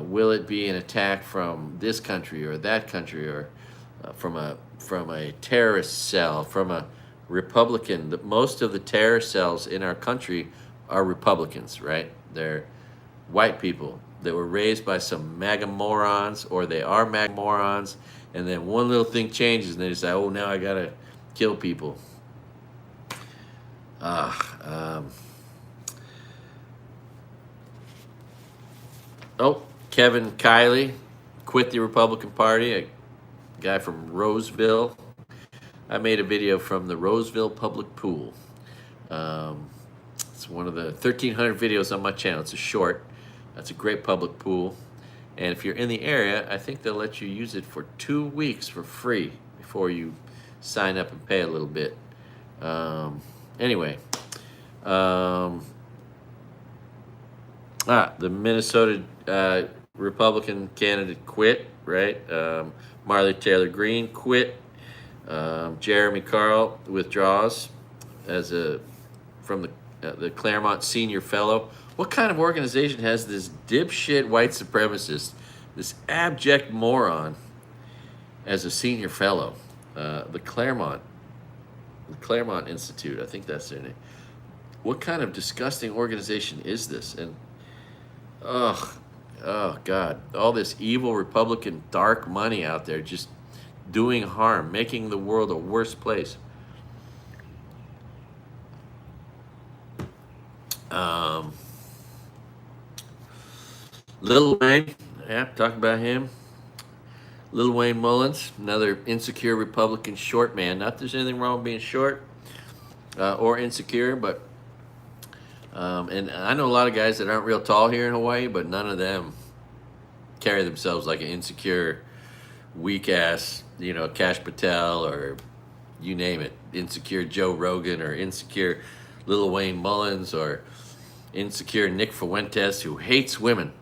Will it be an attack from this country or that country, or from a terrorist cell, from a Republican? Most of the terror cells in our country are Republicans, right? They're white people that were raised by some MAGA morons, or they are MAGA morons, and then one little thing changes and they decide, oh, now I gotta kill people. Kevin Kiley quit the Republican Party, a guy from Roseville. I made a video from the Roseville Public Pool. It's one of the 1,300 videos on my channel. It's a short. That's a great public pool. And if you're in the area, I think they'll let you use it for 2 weeks for free before you sign up and pay a little bit. Anyway. The Minnesota Republican candidate quit, right? Marley Taylor Greene quit. Jeremy Carl withdraws from the Claremont Senior Fellow. What kind of organization has this dipshit white supremacist, this abject moron, as a senior fellow? The Claremont Institute, I think that's their name. what kind of disgusting organization is this? And ugh, oh God, all this evil Republican dark money out there just doing harm, making the world a worse place. Um, Lil Wayne, yeah, talk about him. Lil Wayne Mullins, another insecure Republican short man. Not that there's anything wrong with being short or insecure, but and I know a lot of guys that aren't real tall here in Hawaii, but none of them carry themselves like an insecure, weak ass, Cash Patel or you name it, insecure Joe Rogan or insecure Lil Wayne Mullins or insecure Nick Fuentes who hates women.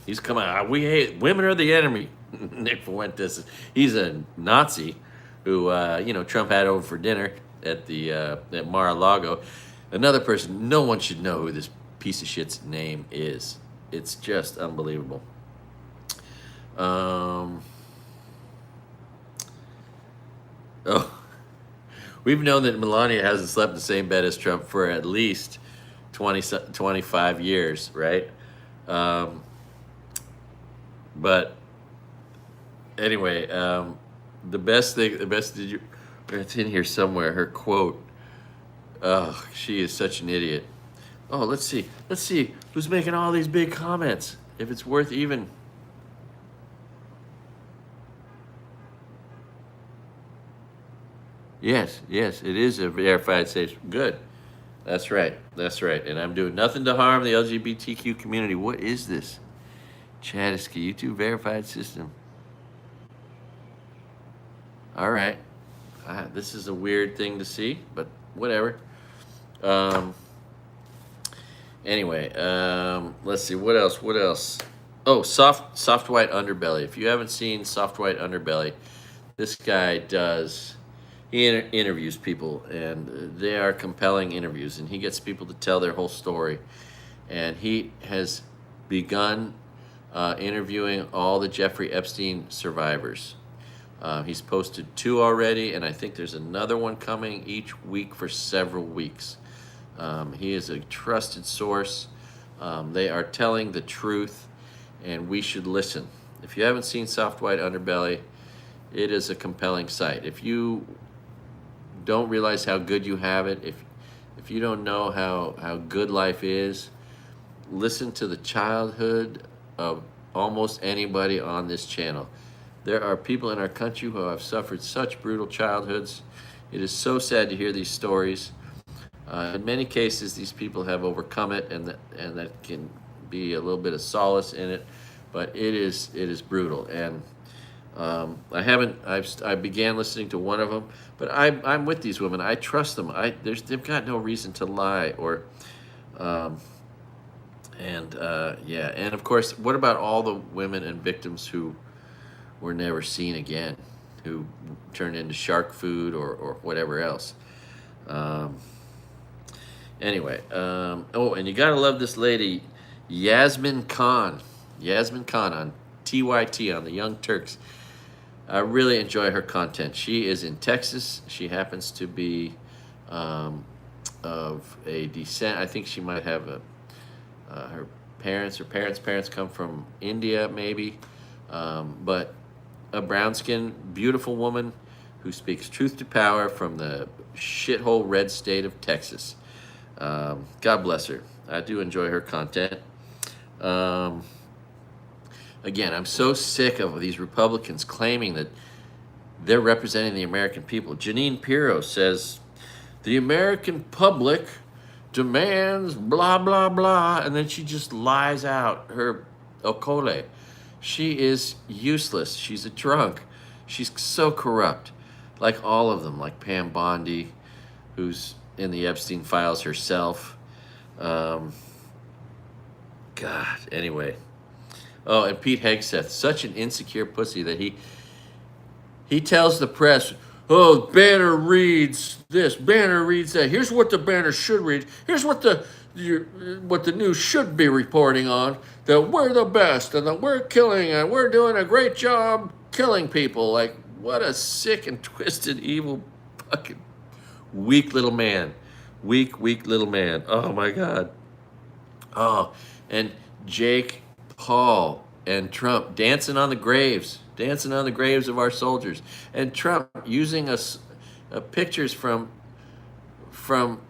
He's coming out. We hate women are the enemy. Nick Fuentes, he's a Nazi who Trump had over for dinner at the at Mar-a-Lago. Another person, no one should know who this piece of shit's name is. It's just unbelievable. Oh, we've known that Melania hasn't slept in the same bed as Trump for at least 25 years, right? But anyway, it's in here somewhere. Her quote. Oh, she is such an idiot. Oh, let's see who's making all these big comments. If it's worth even. Yes, it is a verified safe. Good. That's right. And I'm doing nothing to harm the LGBTQ community. What is this? Chadiska YouTube verified system. All right. This is a weird thing to see, but whatever. Anyway, let's see. What else? Oh, soft white underbelly. If you haven't seen soft white underbelly, this guy does. He interviews people, and they are compelling interviews, and he gets people to tell their whole story. And he has begun interviewing all the Jeffrey Epstein survivors. He's posted 2 already, and I think there's another one coming each week for several weeks. He is a trusted source. They are telling the truth, and we should listen. If you haven't seen Soft White Underbelly, it is a compelling sight. If you don't realize how good you have it, if you don't know how good life is, listen to the childhood of almost anybody on this channel. There are people in our country who have suffered such brutal childhoods. It is so sad to hear these stories. In many cases, these people have overcome it, and that can be a little bit of solace in it. But it is brutal, and I began listening to one of them, but I'm with these women. I trust them. They've got no reason to lie or. And of course, what about all the women and victims who were never seen again, who turned into shark food or whatever else? Anyway, and you gotta love this lady, Yasmin Khan on TYT, on the Young Turks. I really enjoy her content. She is in Texas. She happens to be of a descent. I think she might have her parents come from India, maybe, but a brown-skinned, beautiful woman who speaks truth to power from the shithole red state of Texas. God bless her. I do enjoy her content. Again, I'm so sick of these Republicans claiming that they're representing the American people. Janine Pirro says, the American public demands blah, blah, blah, and then she just lies out her okole. She is useless. She's a drunk. She's so corrupt, like all of them, like Pam Bondi, who's in the Epstein files herself. God, anyway. Oh, and Pete Hegseth, such an insecure pussy that he tells the press, oh, banner reads this, banner reads that. Here's what the banner should read. Here's what the news should be reporting on, that we're the best and that we're killing and we're doing a great job killing people. Like, what a sick and twisted, evil, fucking weak little man. Weak little man. Oh my God. Oh, and Jake Paul and Trump dancing on the graves of our soldiers, and Trump using us pictures from from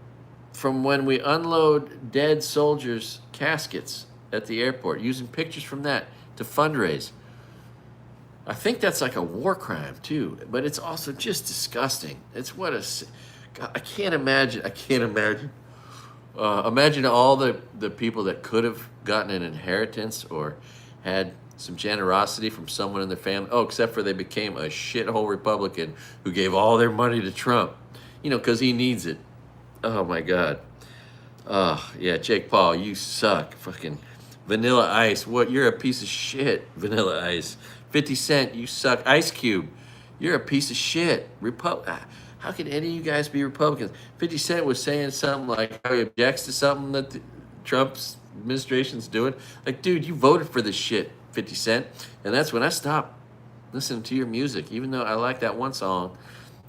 when we unload dead soldiers' caskets at the airport, using pictures from that to fundraise. I think that's like a war crime too, but it's also just disgusting. It's what a God, I can't imagine. I can't imagine. Imagine all the people that could have gotten an inheritance or had some generosity from someone in their family. Oh, except for they became a shithole Republican who gave all their money to Trump, because he needs it. Oh my God. Oh yeah, Jake Paul, you suck. Fucking Vanilla Ice, what? You're a piece of shit. Vanilla Ice. 50 Cent, you suck. Ice Cube, you're a piece of shit. How can any of you guys be Republicans? 50 Cent was saying something like how he objects to something that Trump's administration's doing. Like, dude, you voted for this shit, 50 Cent. And that's when I stopped listening to your music. Even though I like that one song,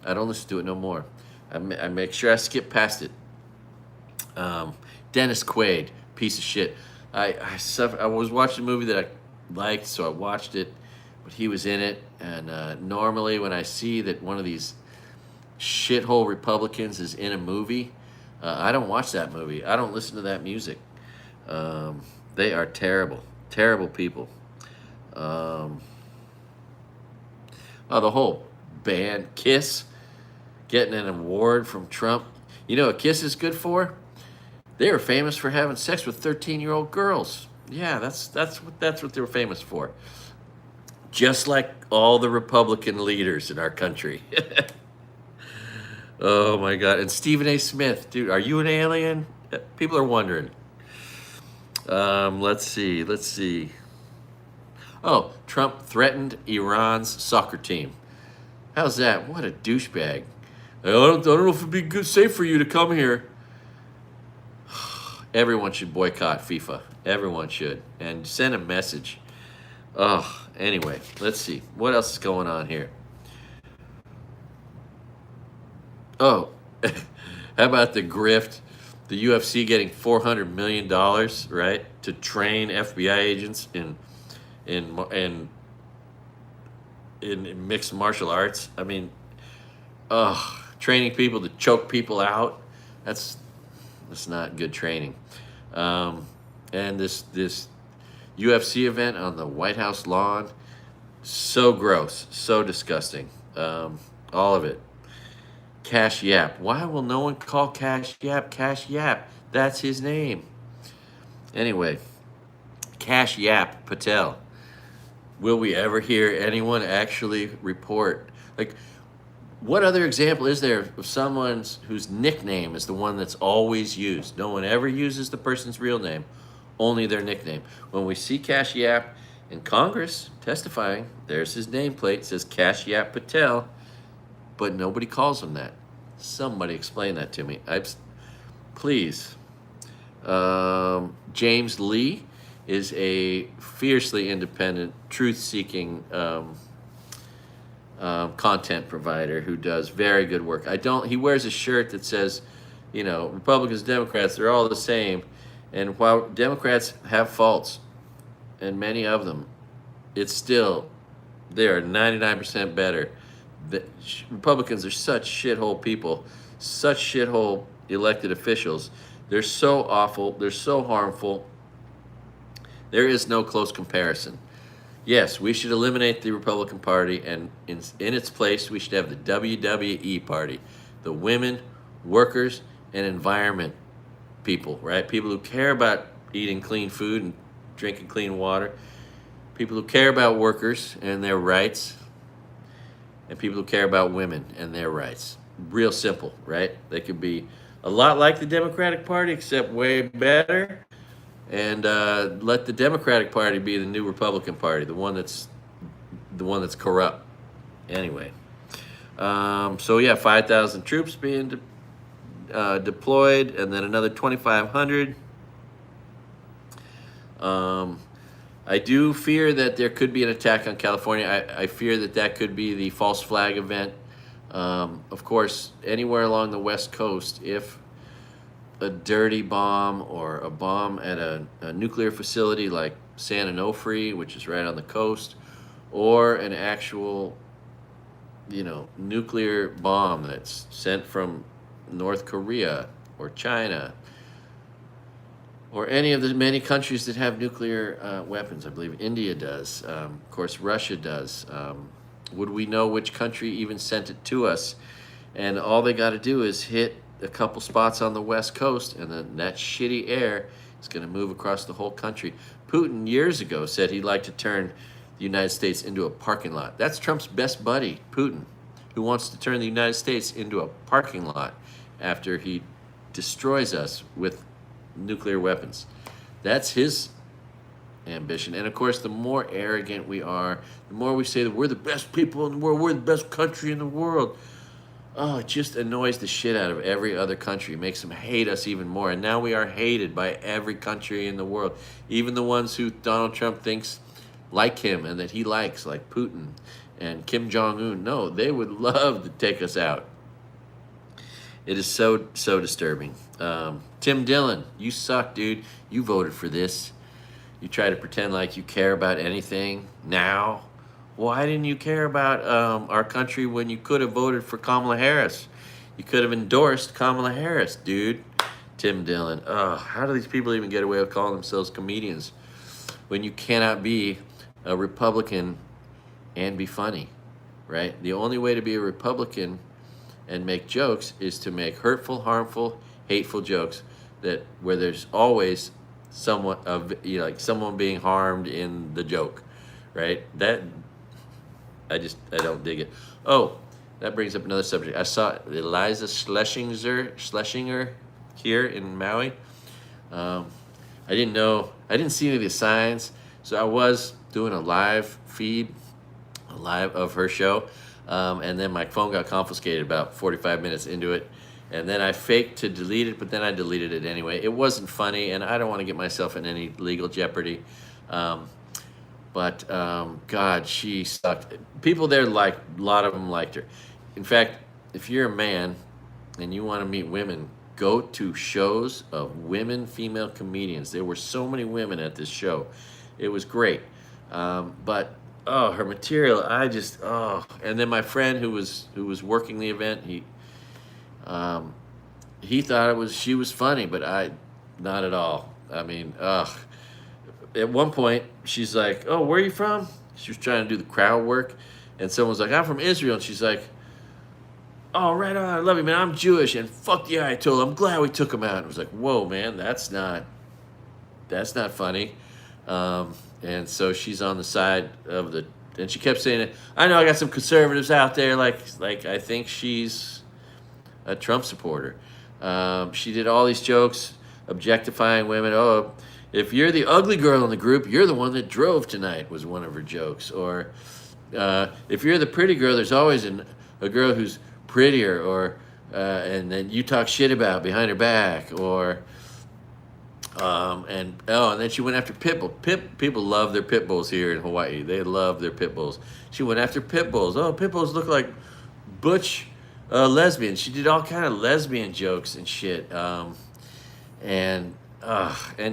I don't listen to it no more. I make sure I skip past it. Dennis Quaid, piece of shit. I was watching a movie that I liked, so I watched it, but he was in it. And normally when I see that one of these shithole Republicans is in a movie, I don't watch that movie. I don't listen to that music. They are terrible, terrible people. Oh, the whole band, Kiss, getting an award from Trump. You know what Kiss is good for? They were famous for having sex with 13-year-old girls. Yeah, that's what they were famous for. Just like all the Republican leaders in our country. Oh my God. And Stephen A. Smith, dude, are you an alien? People are wondering. Let's see. Oh, Trump threatened Iran's soccer team. How's that? What a douchebag. I don't know if it'd be safe for you to come here. Everyone should boycott FIFA. Everyone should. And send a message. Oh, anyway, let's see. What else is going on here? Oh, how about the grift? The UFC getting $400 million, right, to train FBI agents in mixed martial arts. I mean, training people to choke people out. That's not good training. And this UFC event on the White House lawn, so gross, so disgusting. All of it. Cash Yap. Why will no one call Cash Yap Cash Yap? That's his name. Anyway, Cash Yap Patel. Will we ever hear anyone actually report? Like, what other example is there of someone whose nickname is the one that's always used? No one ever uses the person's real name, only their nickname. When we see Cash Yap in Congress testifying, there's his nameplate, says Cash Yap Patel, but nobody calls him that. Somebody explain that to me. Please. James Lee is a fiercely independent, truth-seeking content provider who does very good work. He wears a shirt that says, Republicans, Democrats, they're all the same. And while Democrats have faults, and many of them, it's still, they are 99% better. The Republicans are such shithole people, such shithole elected officials. They're so awful. They're so harmful. There is no close comparison. Yes, we should eliminate the Republican Party, and in its place, we should have the WWE Party, the women, workers, and environment people, right? People who care about eating clean food and drinking clean water, people who care about workers and their rights, and people who care about women and their rights. Real simple, right? They could be a lot like the Democratic Party, except way better. And let the Democratic Party be the new Republican Party, the one that's corrupt. Anyway, so yeah, 5,000 troops being deployed, and then another 2,500. I do fear that there could be an attack on California. I fear that could be the false flag event. Of course, anywhere along the West Coast, if a dirty bomb or a bomb at a nuclear facility like San Onofre, which is right on the coast, or an actual, nuclear bomb that's sent from North Korea or China or any of the many countries that have nuclear weapons. I believe India does. Of course, Russia does. Would we know which country even sent it to us? And all they got to do is hit a couple spots on the West Coast, and then that shitty air is going to move across the whole country. Putin years ago said he'd like to turn the United States into a parking lot. That's Trump's best buddy, Putin, who wants to turn the United States into a parking lot after he destroys us with nuclear weapons. That's his ambition. And of course, the more arrogant we are, the more we say that we're the best people in the world, we're the best country in the world. Oh, it just annoys the shit out of every other country. It makes them hate us even more. And now we are hated by every country in the world, even the ones who Donald Trump thinks like him and that he likes, like Putin and Kim Jong-un. No, they would love to take us out. It is so disturbing. Tim Dillon, you suck, dude. You voted for this. You try to pretend like you care about anything now. Why didn't you care about our country when you could have voted for Kamala Harris? You could have endorsed Kamala Harris, dude. Tim Dillon. How do these people even get away with calling themselves comedians when you cannot be a Republican and be funny, right? The only way to be a Republican and make jokes is to make hurtful, harmful, hateful jokes where there's always somewhat of like someone being harmed in the joke, right? That I don't dig it. Oh, that brings up another subject. I saw Eliza Schlesinger here in Maui. I didn't see any of the signs, so I was doing a live feed, of her show, and then my phone got confiscated about 45 minutes into it, and then I faked to delete it, but then I deleted it anyway. It wasn't funny, and I don't want to get myself in any legal jeopardy. But God, she sucked. People there a lot of them liked her. In fact, if you're a man and you want to meet women, go to shows of female comedians. There were so many women at this show. It was great. But her material, and then my friend who was working the event, he thought she was funny, but not at all. I mean, at one point, she's like, "Oh, where are you from?" She was trying to do the crowd work, and someone was like, "I'm from Israel," and she's like, "Oh, right on, I love you, man. I'm Jewish, and fuck the Ayatollah. I'm glad we took him out." It was like, "Whoa, man, that's not funny." And so she's on the side of and she kept saying it. I know I got some conservatives out there, like I think she's a Trump supporter. She did all these jokes objectifying women. Oh, if you're the ugly girl in the group, you're the one that drove tonight, was one of her jokes. Or if you're the pretty girl, there's always a girl who's prettier, or and then you talk shit about behind her back. Or and then she went after pit bull. People love their pit bulls here in Hawaii. They love their pit bulls. She went after pit bulls. Oh, pit bulls look like butch lesbians. She did all kind of lesbian jokes and shit. And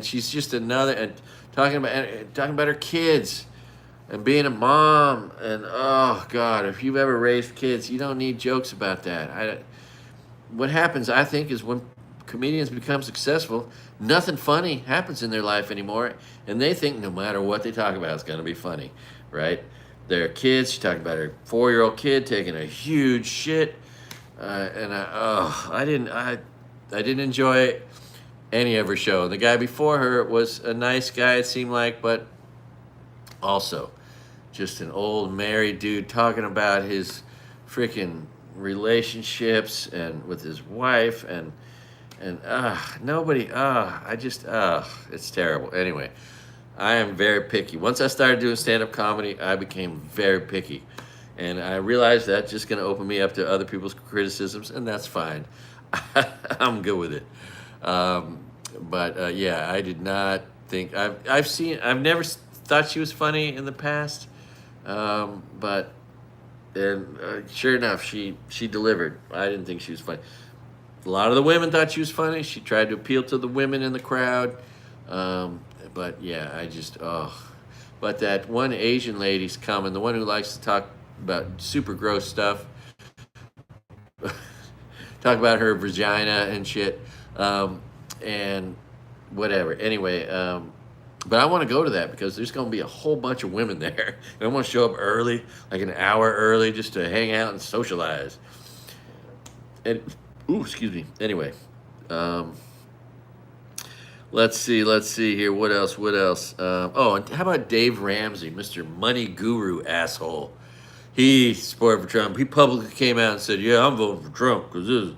she's just another, and talking about her kids and being a mom, and oh God, if you've ever raised kids, you don't need jokes about that. What happens, I think, is when comedians become successful, nothing funny happens in their life anymore, and they think no matter what they talk about, it's going to be funny, right? Their kids, she talked about her 4-year-old kid taking a huge shit, and I didn't enjoy any of her show. And the guy before her was a nice guy, it seemed like, but also just an old married dude talking about his freaking relationships and with his wife, and it's terrible. Anyway, I am very picky. Once I started doing stand-up comedy, I became very picky, and I realized that's just going to open me up to other people's criticisms, and that's fine. I'm good with it. Yeah, I did not think I've never thought she was funny in the past, sure enough, she delivered. I didn't think she was funny. A lot of the women thought she was funny. She tried to appeal to the women in the crowd. But yeah, I just, oh. But that one Asian lady's coming, the one who likes to talk about super gross stuff, talk about her vagina and shit, and whatever. Anyway, but I want to go to that because there's going to be a whole bunch of women there. And I want to show up early, like an hour early, just to hang out and socialize. And, ooh, excuse me. Anyway, let's see here. What else? Oh, and how about Dave Ramsey, Mr. Money Guru asshole? He supported for Trump. He publicly came out and said, "Yeah, I'm voting for Trump because this is."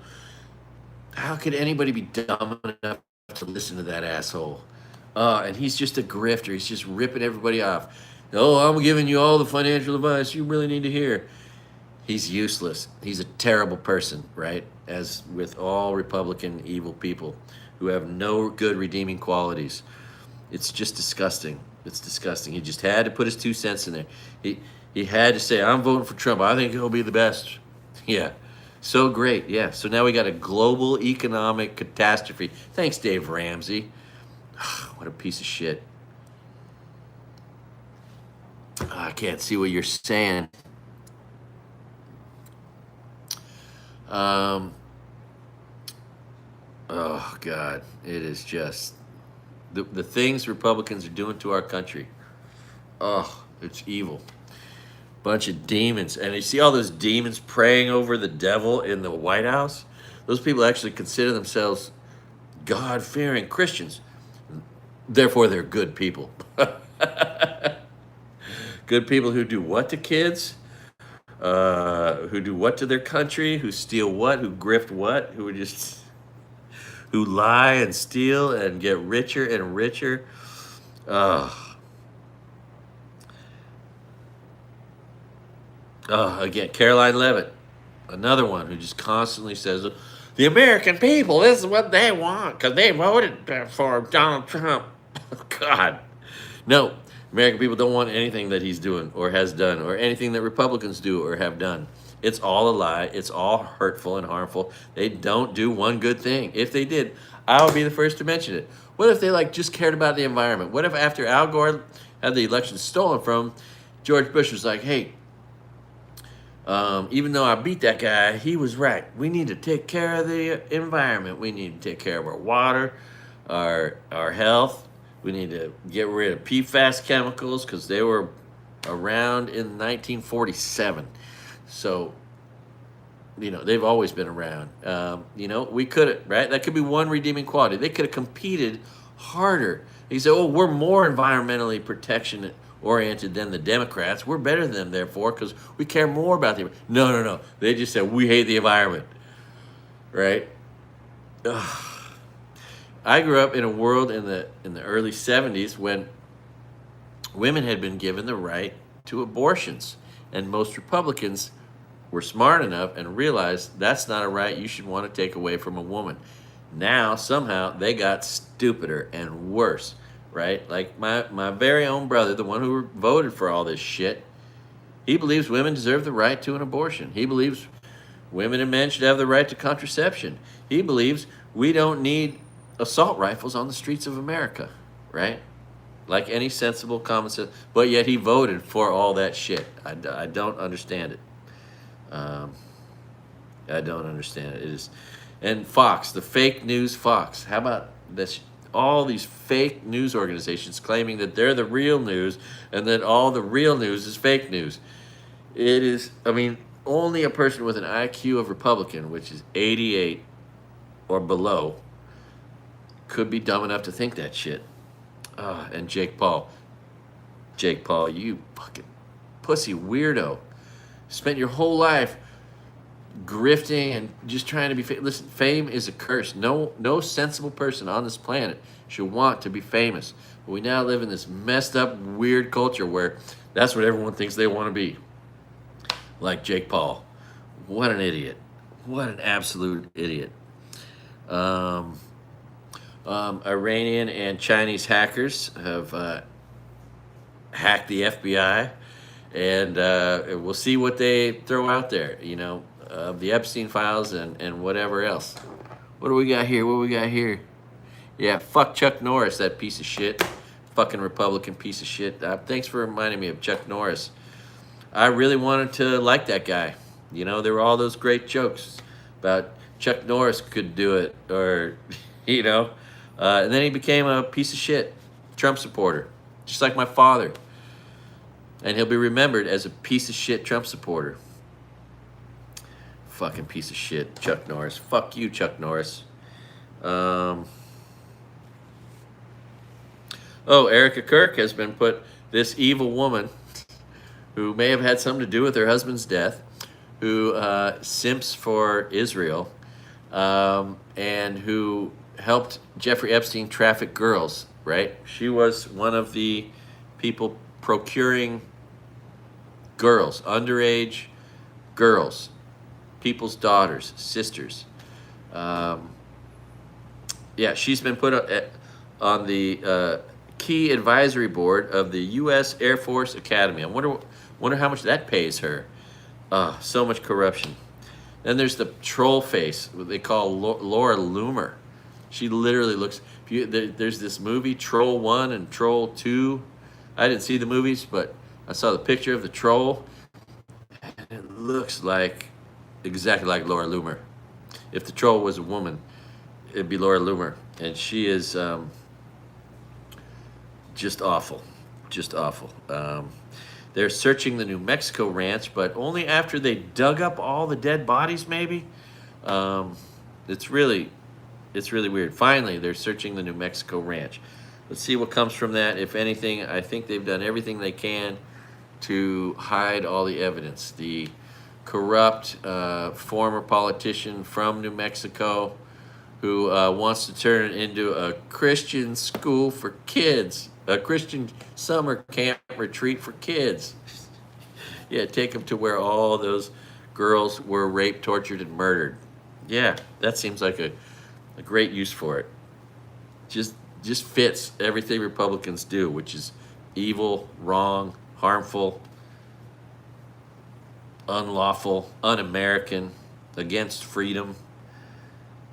How could anybody be dumb enough to listen to that asshole? And he's just a grifter. He's just ripping everybody off. Oh, I'm giving you all the financial advice you really need to hear. He's useless. He's a terrible person, right? As with all Republican evil people who have no good redeeming qualities. It's just disgusting. It's disgusting. He just had to put his 2 cents in there. He had to say, I'm voting for Trump. I think he'll be the best. Yeah. So great. Yeah. So now we got a global economic catastrophe. Thanks, Dave Ramsey. What a piece of shit. I can't see what you're saying. Oh, God. It is just the things Republicans are doing to our country. Oh, it's evil. Bunch of demons. And you see all those demons praying over the devil in the White House? Those people actually consider themselves God-fearing Christians. Therefore, they're good people. Good people who do what to kids? Who do what to their country? Who steal what? Who grift what? Who lie and steal and get richer and richer? Again, Caroline Leavitt, another one who just constantly says, the American people, this is what they want because they voted for Donald Trump. God. No, American people don't want anything that he's doing or has done or anything that Republicans do or have done. It's all a lie. It's all hurtful and harmful. They don't do one good thing. If they did, I would be the first to mention it. What if they just cared about the environment? What if after Al Gore had the election stolen from, George Bush was like, hey, even though I beat that guy, he was right. We need to take care of the environment. We need to take care of our water, our health. We need to get rid of PFAS chemicals because they were around in 1947. So, they've always been around. We could have, right? That could be one redeeming quality. They could have competed harder. They say, oh, we're more environmentally protection-oriented than the Democrats. We're better than them, therefore, because we care more about the environment. No. They just said, we hate the environment, right? Ugh. I grew up in a world in the early 70s when women had been given the right to abortions, and most Republicans were smart enough and realized that's not a right you should want to take away from a woman. Now, somehow, they got stupider and worse, right? Like my very own brother, the one who voted for all this shit, he believes women deserve the right to an abortion. He believes women and men should have the right to contraception. He believes we don't need assault rifles on the streets of America, right? Like any sensible common sense. But yet he voted for all that shit. I don't understand it. I don't understand it. It is, and Fox, the fake news Fox. How about this? All these fake news organizations claiming that they're the real news and that all the real news is fake news. It is, only a person with an IQ of Republican, which is 88 or below, could be dumb enough to think that shit. And Jake Paul, you fucking pussy weirdo. Spent your whole life grifting and just trying to be famous. Listen, fame is a curse. No sensible person on this planet should want to be famous. But we now live in this messed up, weird culture where that's what everyone thinks they want to be. Like Jake Paul. What an idiot. What an absolute idiot. Iranian and Chinese hackers have hacked the FBI, and we'll see what they throw out there, the Epstein files and whatever else. What do we got here? What do we got here? Yeah, fuck Chuck Norris, that piece of shit. Fucking Republican piece of shit. Thanks for reminding me of Chuck Norris. I really wanted to like that guy. You know, there were all those great jokes about Chuck Norris could do it, or, you know. And then he became a piece of shit Trump supporter, just like my father. And he'll be remembered as a piece of shit Trump supporter. Fucking piece of shit, Chuck Norris. Fuck you, Chuck Norris. Oh, Erica Kirk has been put, this evil woman who may have had something to do with her husband's death, who simps for Israel, and who helped Jeffrey Epstein traffic girls, right? She was one of the people procuring girls, underage girls, people's daughters, sisters. Yeah, she's been put on the key advisory board of the U.S. Air Force Academy. I wonder how much that pays her. So much corruption. Then there's the troll face, what they call Laura Loomer. She literally looks. There's this movie, Troll 1 and Troll 2. I didn't see the movies, but I saw the picture of the troll, and it looks exactly like Laura Loomer. If the troll was a woman, it'd be Laura Loomer, and she is just awful, just awful. They're searching the New Mexico ranch, but only after they dug up all the dead bodies, maybe. It's really weird. Finally, they're searching the New Mexico ranch. Let's see what comes from that. If anything, I think they've done everything they can to hide all the evidence. The corrupt former politician from New Mexico who wants to turn it into a Christian school for kids, a Christian summer camp retreat for kids. Yeah, take them to where all those girls were raped, tortured, and murdered. Yeah, that seems like a great use for it. Just fits everything Republicans do, which is evil, wrong, harmful, unlawful, un-American, against freedom.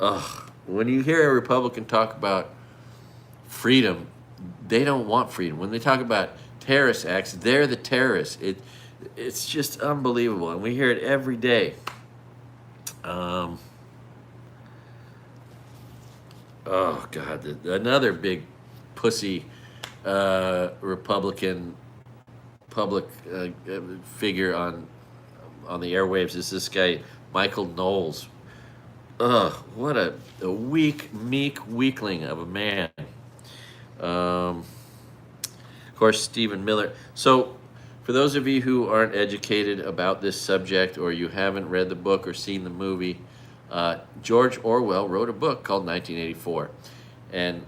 Ugh. When you hear a Republican talk about freedom, they don't want freedom. When they talk about terrorist acts, they're the terrorists. It's just unbelievable, and we hear it every day. Oh God, another big pussy Republican public figure on the airwaves is this guy Michael Knowles. Ugh, what a weak, meek weakling of a man. Of course, Stephen Miller. So, for those of you who aren't educated about this subject, or you haven't read the book or seen the movie, George Orwell wrote a book called 1984, and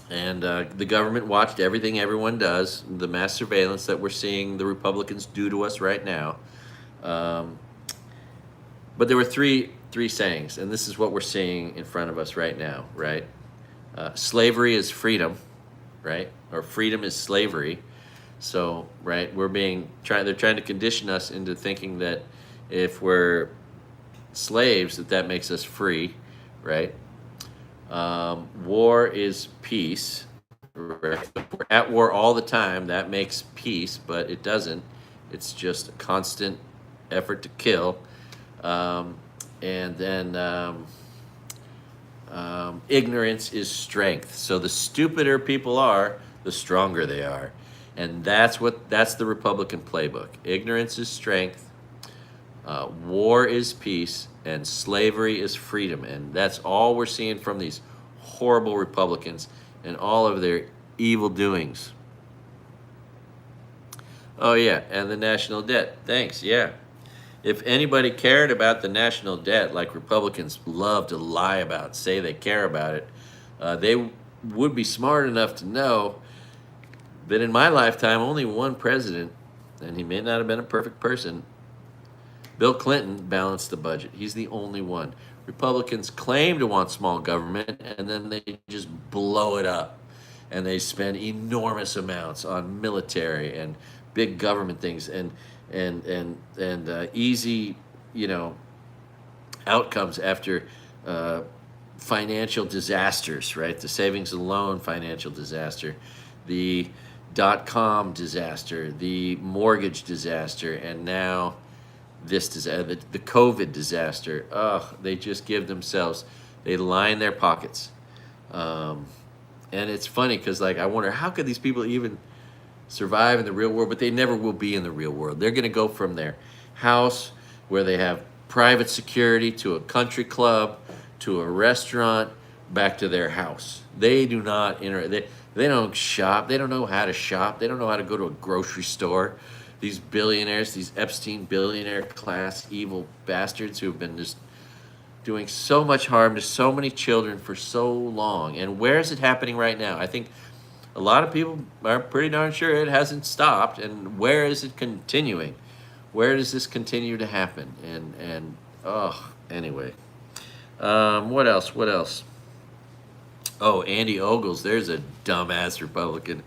the government watched everything everyone does, the mass surveillance that we're seeing the Republicans do to us right now. But there were three sayings, and this is what we're seeing in front of us right now, right? Slavery is freedom, right? Or freedom is slavery. So, right, they're trying to condition us into thinking that if we're slaves, that makes us free, right? War is peace, right? If we're at war all the time, that makes peace, but it doesn't. It's just a constant effort to kill. And then ignorance is strength. So the stupider people are, the stronger they are. And that's the Republican playbook. Ignorance is strength, war is peace, and slavery is freedom. And that's all we're seeing from these horrible Republicans and all of their evil doings. Oh yeah, and the national debt. Thanks, yeah. If anybody cared about the national debt, like Republicans love to lie about, say they care about it, they would be smart enough to know that in my lifetime, only one president, and he may not have been a perfect person, Bill Clinton, balanced the budget. He's the only one. Republicans claim to want small government, and then they just blow it up. And they spend enormous amounts on military and big government things and easy, outcomes after financial disasters, right? The savings and loan financial disaster, the .com disaster, the mortgage disaster, and now this disaster, the COVID disaster. Oh, they just give themselves, they line their pockets. And it's funny because, like, I wonder how could these people even survive in the real world, but they never will be in the real world. They're going to go from their house where they have private security to a country club to a restaurant back to their house. They do not they don't shop. They don't know how to shop. They don't know how to go to a grocery store. These billionaires, these Epstein billionaire class evil bastards who have been just doing so much harm to so many children for so long. And where is it happening right now? I think a lot of people are pretty darn sure it hasn't stopped. And where is it continuing? Where does this continue to happen? And anyway. What else? What else? Oh, Andy Ogles, there's a dumbass Republican.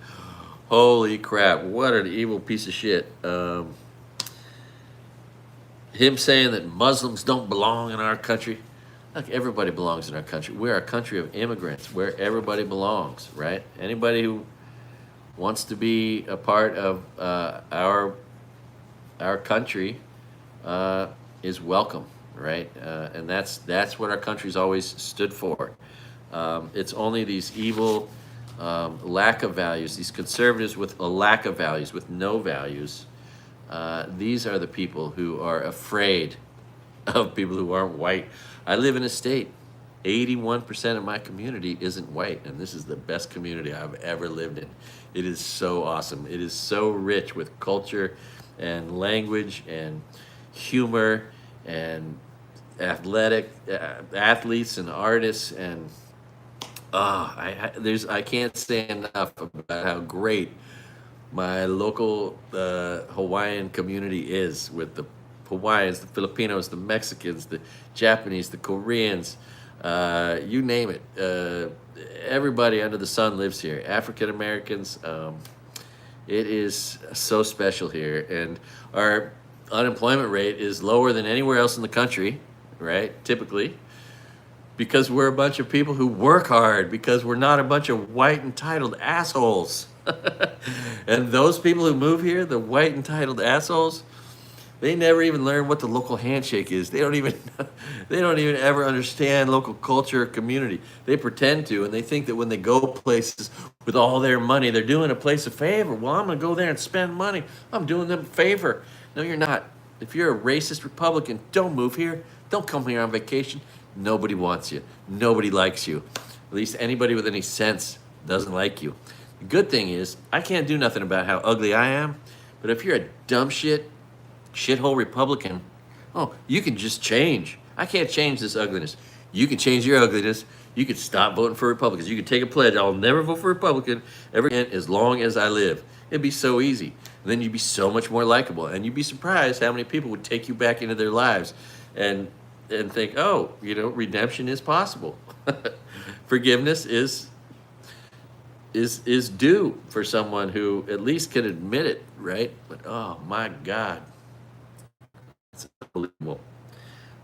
Holy crap, what an evil piece of shit. Him saying that Muslims don't belong in our country. Look, everybody belongs in our country. We're a country of immigrants where everybody belongs, right? Anybody who wants to be a part of our country is welcome, right? And that's what our country's always stood for. It's only these evil lack of values, these conservatives with a lack of values, with no values. These are the people who are afraid of people who aren't white. I live in a state, 81% of my community isn't white, and this is the best community I've ever lived in. It is so awesome. It is so rich with culture and language and humor and athletes and artists, and I can't say enough about how great my local Hawaiian community is, with the Hawaiians, the Filipinos, the Mexicans, the Japanese, the Koreans, you name it. Everybody under the sun lives here. African Americans. It is so special here, and our unemployment rate is lower than anywhere else in the country, right? Typically, because we're a bunch of people who work hard, because we're not a bunch of white entitled assholes. And those people who move here, the white entitled assholes, they never even learn what the local handshake is. They don't even ever understand local culture or community. They pretend to, and they think that when they go places with all their money, they're doing a place a favor. Well, I'm going to go there and spend money. I'm doing them a favor. No, you're not. If you're a racist Republican, don't move here. Don't come here on vacation. Nobody wants you. Nobody likes you. At least anybody with any sense doesn't like you. The good thing is, I can't do nothing about how ugly I am, but if you're a dumb shithole Republican, oh, you can just change. I can't change this ugliness. You can change your ugliness. You can stop voting for Republicans. You can take a pledge. I'll never vote for Republican ever again as long as I live. It'd be so easy. And then you'd be so much more likable. And you'd be surprised how many people would take you back into their lives and think, oh, redemption is possible. Forgiveness is due for someone who at least can admit it, right? But oh my God. It's unbelievable.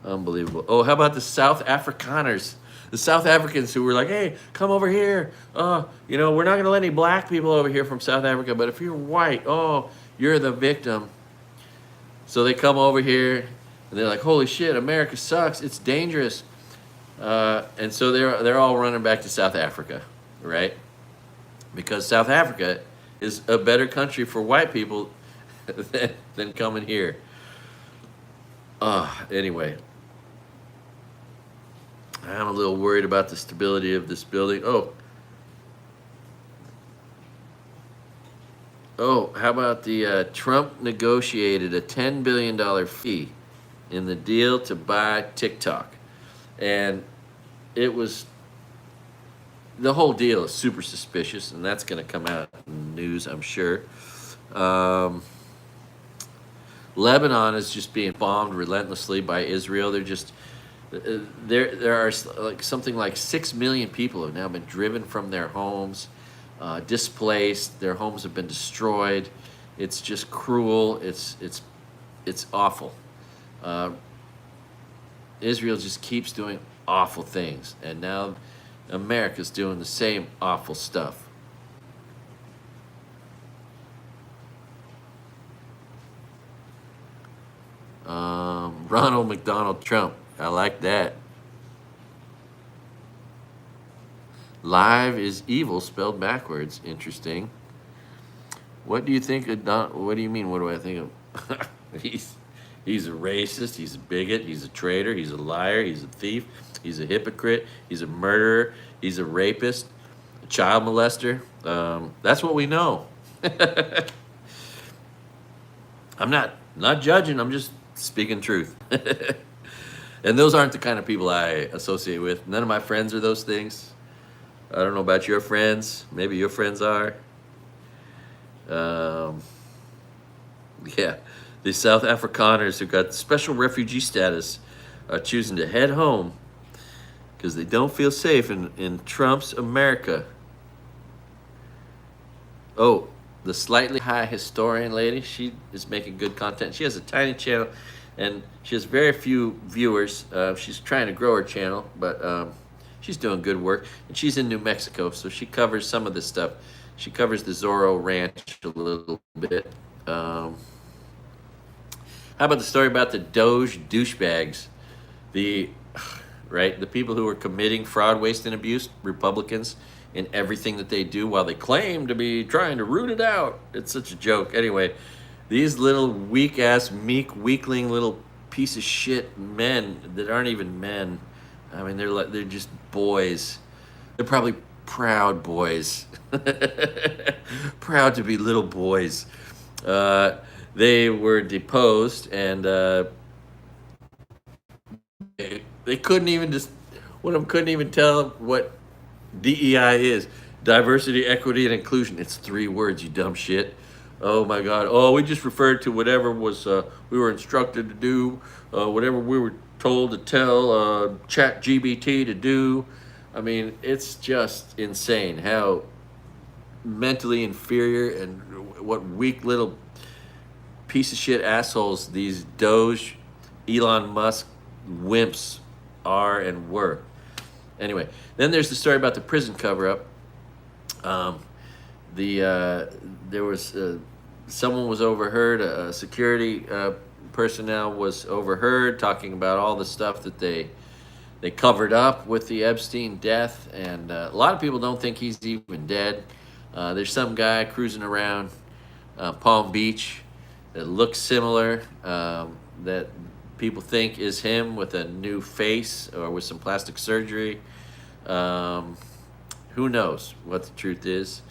Unbelievable. Oh, how about the South Afrikaners? The South Africans who were like, hey, come over here. We're not going to let any black people over here from South Africa, but if you're white, oh, you're the victim. So they come over here, and they're like, holy shit, America sucks. It's dangerous. And so they're all running back to South Africa, right? Because South Africa is a better country for white people than coming here. Anyway, I'm a little worried about the stability of this building. How about the Trump negotiated a $10 billion fee in the deal to buy TikTok. And the whole deal is super suspicious, and that's going to come out in the news, I'm sure. Lebanon is just being bombed relentlessly by Israel. There are like something like 6 million people have now been driven from their homes, displaced. Their homes have been destroyed. It's just cruel. It's awful. Israel just keeps doing awful things. And now America's doing the same awful stuff. Ronald McDonald Trump. I like that. Live is evil spelled backwards. Interesting. What do you think of what do you mean? What do I think of? He's a racist. He's a bigot. He's a traitor. He's a liar. He's a thief. He's a hypocrite. He's a murderer. He's a rapist. A child molester. That's what we know. I'm not judging. I'm just speaking truth. And those aren't the kind of people I associate with. None of my friends are those things. I don't know about your friends. Maybe your friends are. Yeah, the South Afrikaners who got special refugee status are choosing to head home because they don't feel safe in Trump's America. Oh, the slightly high historian lady, she is making good content. She has a tiny channel and she has very few viewers. She's trying to grow her channel, but she's doing good work. And she's in New Mexico, so she covers some of this stuff. She covers the Zorro Ranch a little bit. How about the story about the Doge douchebags? The people who are committing fraud, waste, and abuse, Republicans, in everything that they do while they claim to be trying to root it out. It's such a joke. Anyway, these little weak-ass, meek, weakling little piece of shit men that aren't even men. I mean, they're just boys. They're probably proud boys. Proud to be little boys. They were deposed, and they couldn't even one of them couldn't even tell what DEI is. Diversity, equity, and inclusion. It's 3 words, you dumb shit. Oh my God. Oh, we just referred to whatever was we were instructed to do, whatever we were told to tell ChatGPT to do. I mean, it's just insane how mentally inferior and what weak little piece of shit assholes these Doge, Elon Musk wimps are and were. Anyway, then there's the story about the prison cover-up. There was someone was overheard. A security personnel was overheard talking about all the stuff that they covered up with the Epstein death, and a lot of people don't think he's even dead. There's some guy cruising around Palm Beach that looks similar, that people think is him with a new face or with some plastic surgery. Who knows what the truth is?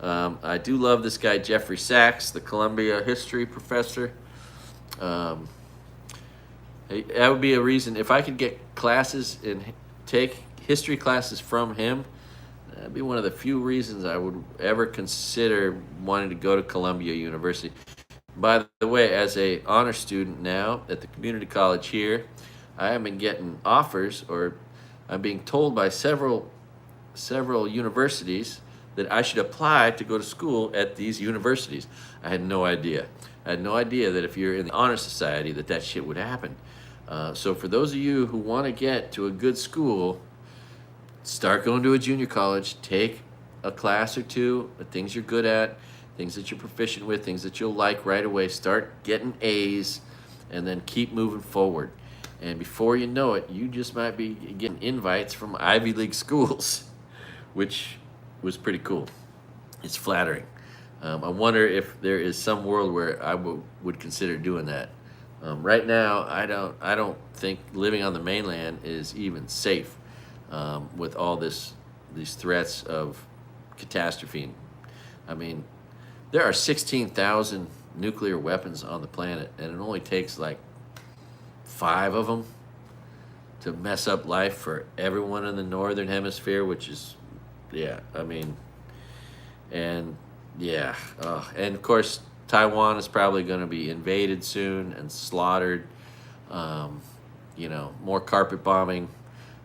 I do love this guy, Jeffrey Sachs, the Columbia history professor. That would be a reason, if I could get classes and take history classes from him, that'd be one of the few reasons I would ever consider wanting to go to Columbia University. By the way, as a honor student now at the community college here, I have been getting offers, or I'm being told by several universities that I should apply to go to school at these universities. I had no idea. I had no idea that if you're in the honor society that shit would happen. So for those of you who want to get to a good school, start going to a junior college, take a class or two, the things you're good at, things that you're proficient with, things that you'll like right away. Start getting A's and then keep moving forward. And before you know it, you just might be getting invites from Ivy League schools, which was pretty cool. It's flattering. I wonder if there is some world where I would consider doing that. Right now, I don't think living on the mainland is even safe with all these threats of catastrophe. I mean, there are 16,000 nuclear weapons on the planet, and it only takes like 5 of them to mess up life for everyone in the northern hemisphere, which is, yeah, I mean, and yeah, and of course, Taiwan is probably going to be invaded soon and slaughtered. More carpet bombing.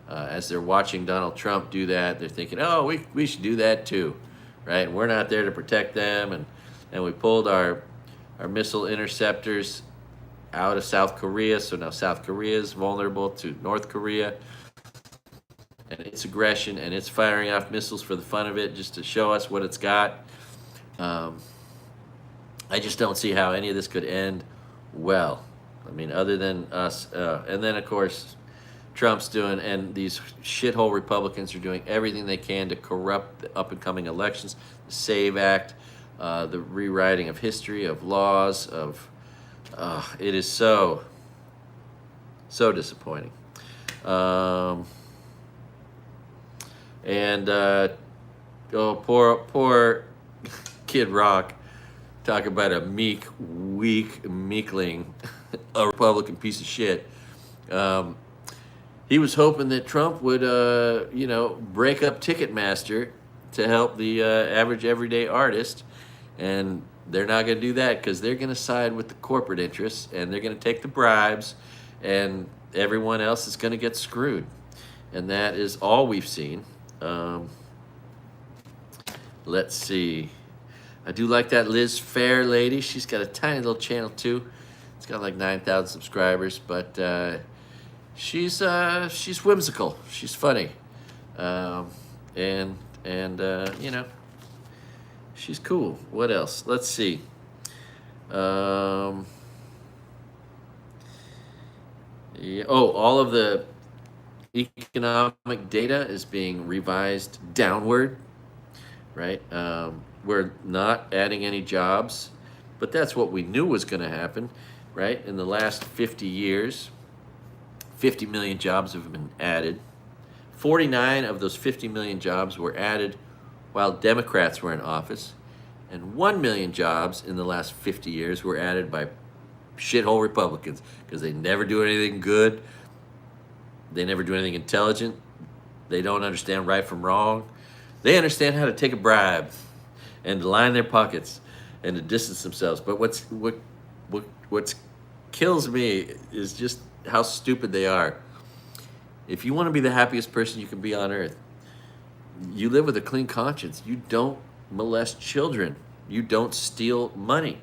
As they're watching Donald Trump do that, they're thinking, oh, we should do that too, right? We're not there to protect them, and we pulled our missile interceptors out of South Korea, so now South Korea is vulnerable to North Korea. and its aggression, and it's firing off missiles for the fun of it, just to show us what it's got. Um, I just don't see how any of this could end well. I mean, other than us, and then of course, Trump's doing, and these shithole Republicans are doing everything they can to corrupt the up and coming elections, the SAVE Act, the rewriting of history, of laws, of it is so disappointing. And oh, poor Kid Rock, talk about a meek, weak meekling, a Republican piece of shit. He was hoping that Trump would, break up Ticketmaster to help the average everyday artist, and they're not going to do that because they're going to side with the corporate interests, and they're going to take the bribes, and everyone else is going to get screwed. And that is all we've seen. Let's see. I do like that Liz Fair lady. She's got a tiny little channel too. It's got like 9,000 subscribers, but she's whimsical. She's funny, and she's cool. What else? Let's see. Yeah, all of the economic data is being revised downward, right? We're not adding any jobs, but that's what we knew was going to happen, right? In the last 50 years, 50 million jobs have been added. 49 of those 50 million jobs were added while Democrats were in office, and 1 million jobs in the last 50 years were added by shithole Republicans because they never do anything good. They never do anything intelligent. They don't understand right from wrong. They understand how to take a bribe and to line their pockets and to distance themselves. But what kills me is just how stupid they are. If you want to be the happiest person you can be on earth, you live with a clean conscience. You don't molest children. You don't steal money.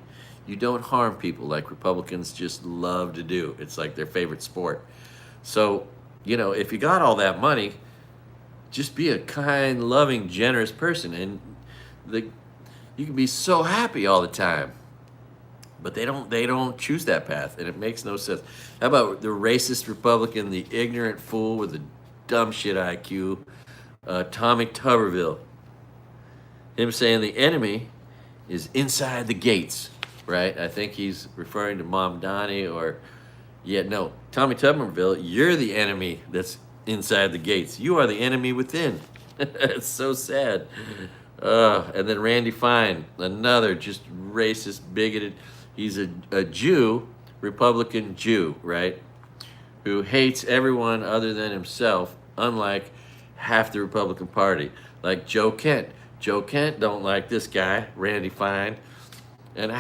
You don't harm people like Republicans just love to do. It's like their favorite sport. So, if you got all that money, just be a kind, loving, generous person, and you can be so happy all the time. But they don't choose that path, and it makes no sense. How about the racist Republican, the ignorant fool with the dumb shit IQ, Tommy Tuberville? Him saying the enemy is inside the gates, right? I think he's referring to Mom Donnie, no, Tommy Tuberville, you're the enemy that's inside the gates. You are the enemy within. It's so sad. And then Randy Fine, another just racist, bigoted. He's a Jew, Republican Jew, right? Who hates everyone other than himself, unlike half the Republican Party. Like Joe Kent. Joe Kent don't like this guy, Randy Fine. And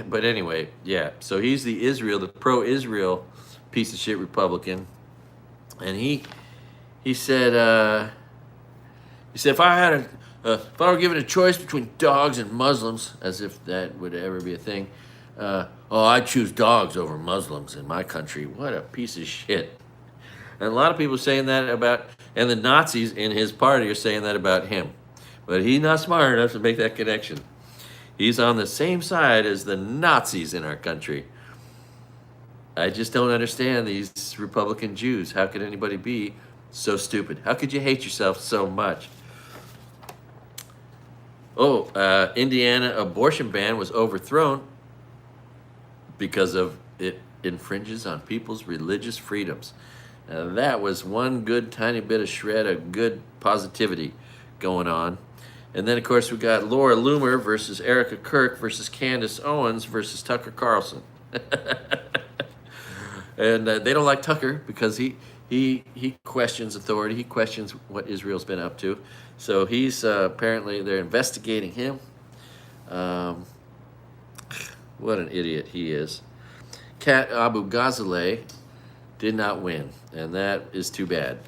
but anyway, yeah. So he's the pro-Israel piece of shit Republican. And he said, if I were given a choice between dogs and Muslims, as if that would ever be a thing, I'd choose dogs over Muslims in my country. What a piece of shit. And a lot of people are saying that and the Nazis in his party are saying that about him. But he's not smart enough to make that connection. He's on the same side as the Nazis in our country. I just don't understand these Republican Jews. How could anybody be so stupid? How could you hate yourself so much? Indiana abortion ban was overthrown because of it infringes on people's religious freedoms. Now, that was one good tiny bit of shred of good positivity going on. And then, of course, we got Laura Loomer versus Erica Kirk versus Candace Owens versus Tucker Carlson. And they don't like Tucker because he questions authority. He questions what Israel's been up to. So he's apparently they're investigating him. What an idiot he is. Kat Abu Ghazaleh did not win, and that is too bad.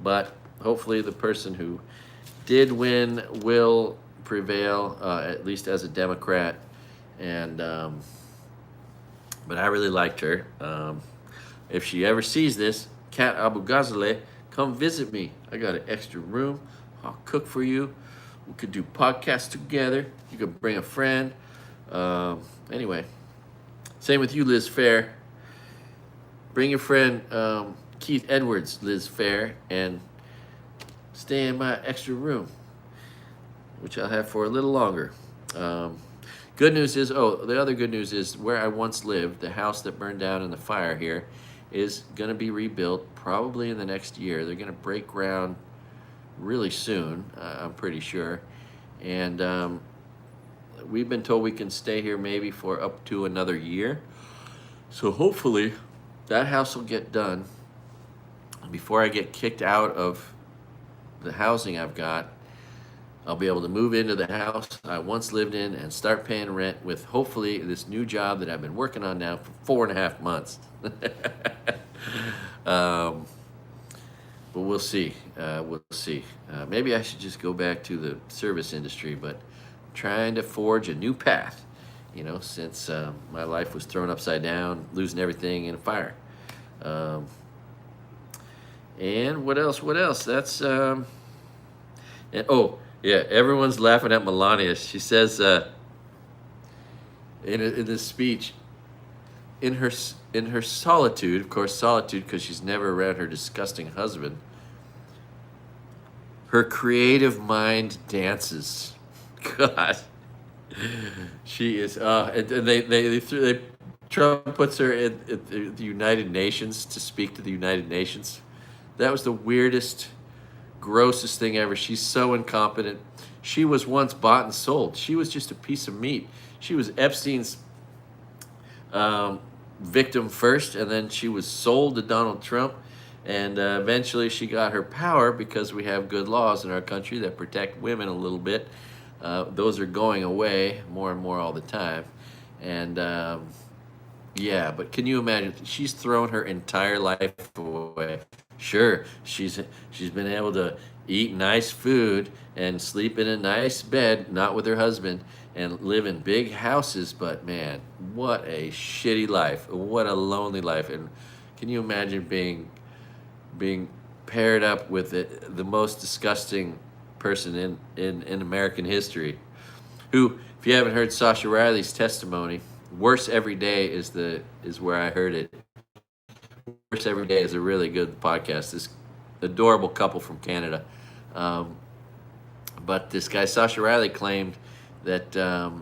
But hopefully the person who did win will prevail, at least as a Democrat. And but I really liked her. If she ever sees this, Kat Abu Ghazaleh, Come visit me. I got an extra room. I'll cook for you. We could do podcasts together. You could bring a friend. Anyway, same with you, Liz Fair. Bring your friend Keith Edwards, Liz Fair, and stay in my extra room, which I'll have for a little longer. Good news is, the other good news is where I once lived, the house that burned down in the fire here, is going to be rebuilt probably in the next year. They're going to break ground really soon, I'm pretty sure. And we've been told we can stay here maybe for up to another year. So hopefully that house will get done before I get kicked out of the housing I've got. I'll be able to move into the house I once lived in and start paying rent with hopefully this new job that I've been working on now for 4.5 months. But we'll see. We'll see. Maybe I should just go back to the service industry, but I'm trying to forge a new path, since my life was thrown upside down, losing everything in a fire. And what else? That's, yeah, everyone's laughing at Melania. She says in this speech, in her solitude, of course, solitude because she's never around her disgusting husband, her creative mind dances. God, she is. And Trump puts her in the United Nations to speak to the United Nations. That was the weirdest, grossest thing ever. She's so incompetent. She was once bought and sold. She was just a piece of meat. She was Epstein's victim first, and then she was sold to Donald Trump, and eventually she got her power because we have good laws in our country that protect women a little bit. Those are going away more and more all the time, and yeah, but can you imagine? She's thrown her entire life away. Sure, she's been able to eat nice food and sleep in a nice bed, not with her husband, and live in big houses, but man, what a shitty life. What a lonely life. And can you imagine being paired up with the most disgusting person in American history, who, if you haven't heard Sasha Riley's testimony, Worse Every Day is where I heard it. Worse Every Day is a really good podcast. This adorable couple from Canada. But this guy, Sasha Riley, claimed that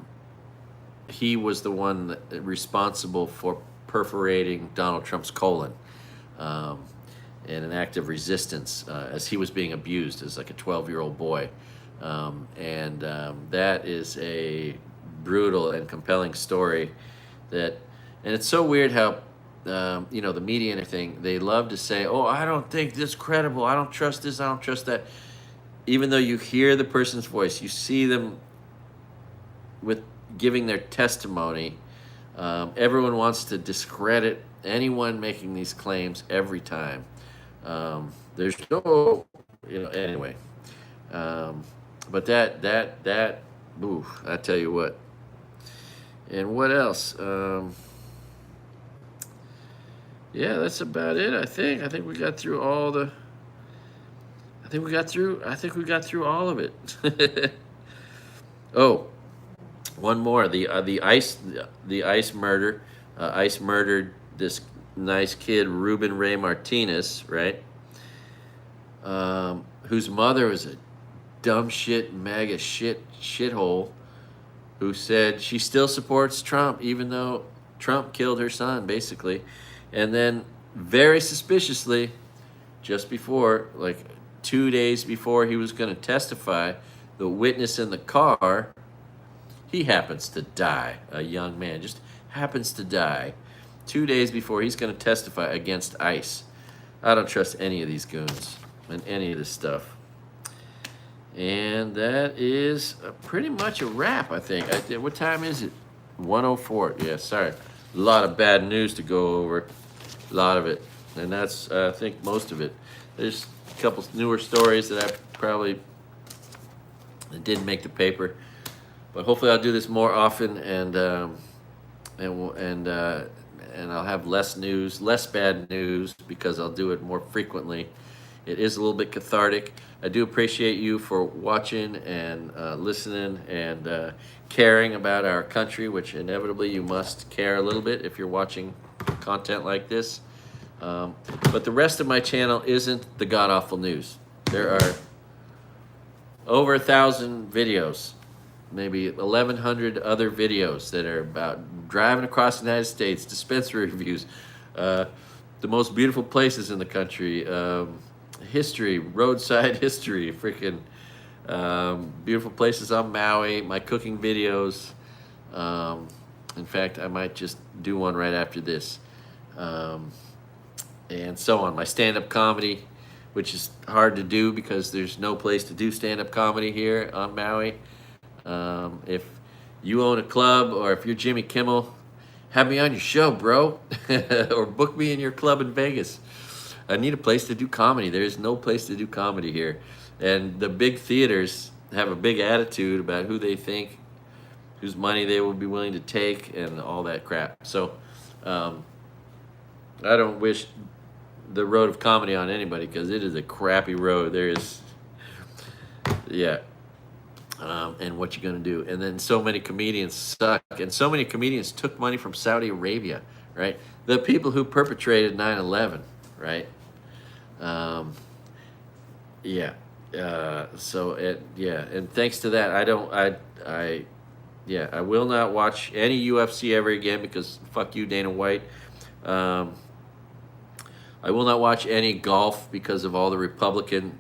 he was the one responsible for perforating Donald Trump's colon in an act of resistance as he was being abused as like a 12-year-old boy. And that is a brutal and compelling story. And it's so weird how the media and everything, they love to say, oh, I don't think this credible, I don't trust this, I don't trust that. Even though you hear the person's voice, you see them with giving their testimony, everyone wants to discredit anyone making these claims every time. There's no, anyway. But that, ooh, I tell you what. And what else? Yeah, that's about it. I think we got through all the. I think we got through all of it. Oh, one more. The ICE murder. ICE murdered this nice kid, Ruben Ray Martinez, right? Whose mother was a dumb shit, MAGA shithole, who said she still supports Trump even though Trump killed her son, basically. And then, very suspiciously, just before, like 2 days before he was going to testify, the witness in the car, he happens to die. A young man just happens to die 2 days before he's going to testify against ICE. I don't trust any of these goons and any of this stuff. And that is pretty much a wrap, I think. What time is it? 1:04. Yeah, sorry. A lot of bad news to go over. A lot of it. And that's, I think, most of it. There's a couple newer stories that that didn't make the paper. But hopefully I'll do this more often, and I'll have less bad news, because I'll do it more frequently It is a little bit cathartic. I do appreciate you for watching and listening and caring about our country, which inevitably you must care a little bit if you're watching content like this. But the rest of my channel isn't the god-awful news. There are over 1,000 videos, maybe 1,100 other videos that are about driving across the United States, dispensary reviews, the most beautiful places in the country, history, roadside history, freaking beautiful places on Maui, my cooking videos. In fact, I might just do one right after this. And so on. My stand-up comedy, which is hard to do because there's no place to do stand-up comedy here on Maui. If you own a club or if you're Jimmy Kimmel, have me on your show, bro. Or book me in your club in Vegas. I need a place to do comedy. There is no place to do comedy here. And the big theaters have a big attitude about who they think, whose money they will be willing to take, and all that crap. So I don't wish the road of comedy on anybody because it is a crappy road. There is, yeah. And what you gonna do? And then so many comedians suck, and so many comedians took money from Saudi Arabia, right? The people who perpetrated 9/11, right? Yeah. And thanks to that, I will not watch any UFC ever again because fuck you, Dana White. I will not watch any golf because of all the Republican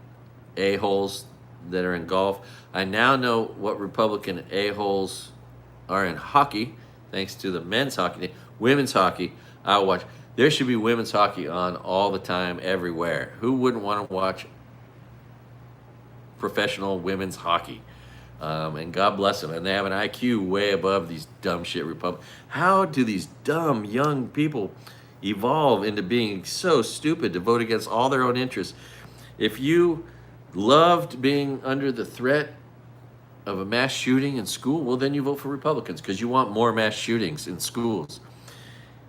a-holes that are in golf. I now know what Republican a-holes are in hockey, thanks to the men's hockey. Women's hockey, I'll watch. There should be women's hockey on all the time, everywhere. Who wouldn't want to watch professional women's hockey? And God bless them. And they have an IQ way above these dumb shit Republicans. How do these dumb young people evolve into being so stupid to vote against all their own interests? If you loved being under the threat of a mass shooting in school, well, then you vote for Republicans because you want more mass shootings in schools.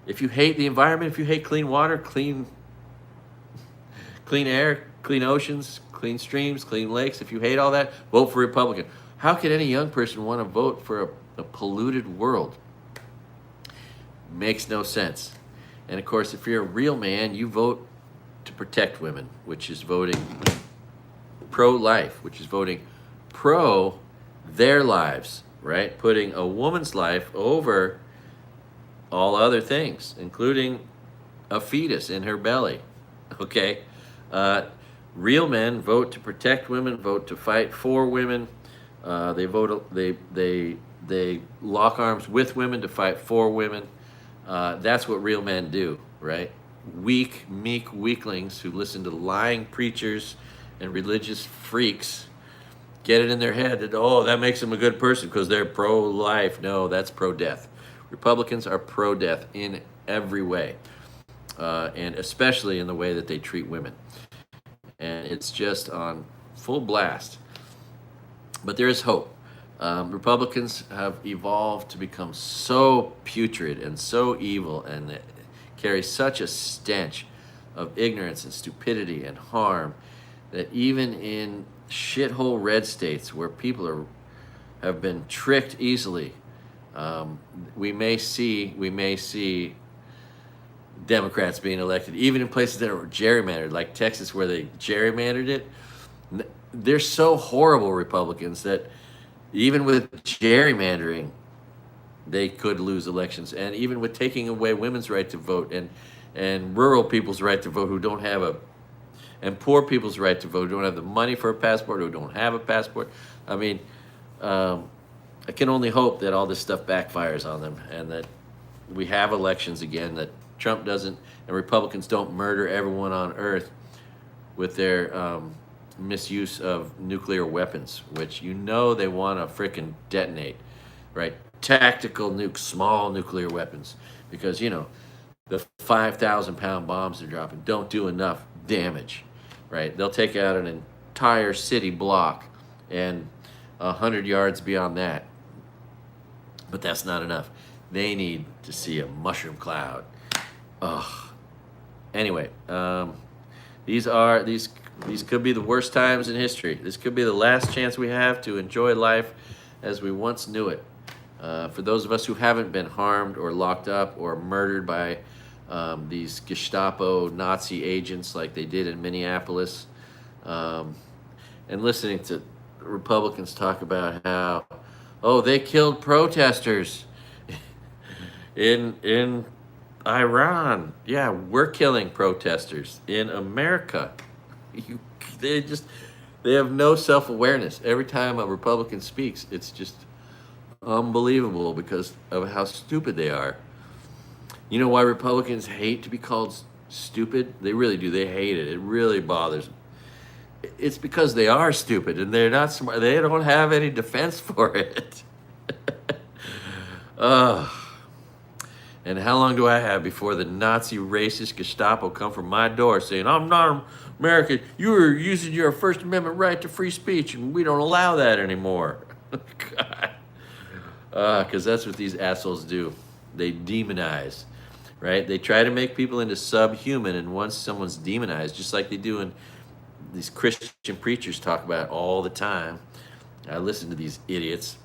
If you hate the environment, if you hate clean water, clean air, clean oceans, clean streams, clean lakes, if you hate all that, vote for Republican. How could any young person want to vote for a polluted world? Makes no sense. And of course, if you're a real man, you vote to protect women, which is voting pro-life, which is voting pro their lives, right? Putting a woman's life over all other things, including a fetus in her belly, okay? Real men vote to protect women, vote to fight for women. They lock arms with women to fight for women. That's what real men do, right? Weak, meek weaklings who listen to lying preachers and religious freaks get it in their head that, oh, that makes them a good person because they're pro-life. No, that's pro-death. Republicans are pro-death in every way, and especially in the way that they treat women. And it's just on full blast. But there is hope. Republicans have evolved to become so putrid and so evil and carry such a stench of ignorance and stupidity and harm that even in shithole red states where people have been tricked easily, we may see Democrats being elected, even in places that are gerrymandered, like Texas where they gerrymandered it. They're so horrible, Republicans, that even with gerrymandering, they could lose elections. And even with taking away women's right to vote and rural people's right to vote who don't have and poor people's right to vote who don't have the money for a passport, who don't have a passport. I mean, I can only hope that all this stuff backfires on them and that we have elections again, that Trump doesn't and Republicans don't murder everyone on earth with their misuse of nuclear weapons, which you know they want to frickin' detonate, right? Tactical nukes, small nuclear weapons, because, you know, the 5,000-pound bombs they're dropping don't do enough damage, right? They'll take out an entire city block and 100 yards beyond that, but that's not enough. They need to see a mushroom cloud. Ugh. Anyway, these These could be the worst times in history. This could be the last chance we have to enjoy life as we once knew it. For those of us who haven't been harmed or locked up or murdered by these Gestapo Nazi agents like they did in Minneapolis, and listening to Republicans talk about how, oh, they killed protesters in Iran. Yeah, we're killing protesters in America. You, they have no self-awareness. Every time a Republican speaks, it's just unbelievable because of how stupid they are. You know why Republicans hate to be called stupid? They really do. They hate it. It really bothers them. It's because they are stupid and they're not smart. They don't have any defense for it. And how long do I have before the Nazi racist Gestapo come from my door saying, I'm not American, you are using your First Amendment right to free speech and we don't allow that anymore. God. Because that's what these assholes do. They demonize, right? They try to make people into subhuman, and once someone's demonized, just like they do in these Christian preachers talk about all the time. I listen to these idiots.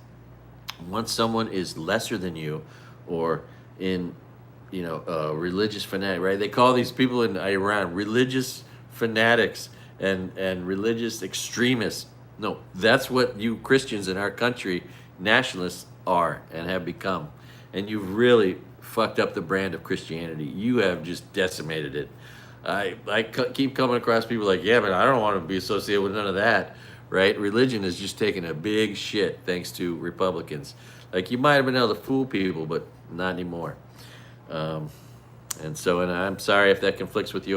Once someone is lesser than you, or in, religious fanatic, right? They call these people in Iran religious fanatics and religious extremists. No, that's what you Christians in our country, nationalists, are and have become. And you've really fucked up the brand of Christianity. You have just decimated it. I keep coming across people like, yeah, but I don't want to be associated with none of that, right? Religion is just taking a big shit thanks to Republicans. Like, you might have been able to fool people, but not anymore. And I'm sorry if that conflicts with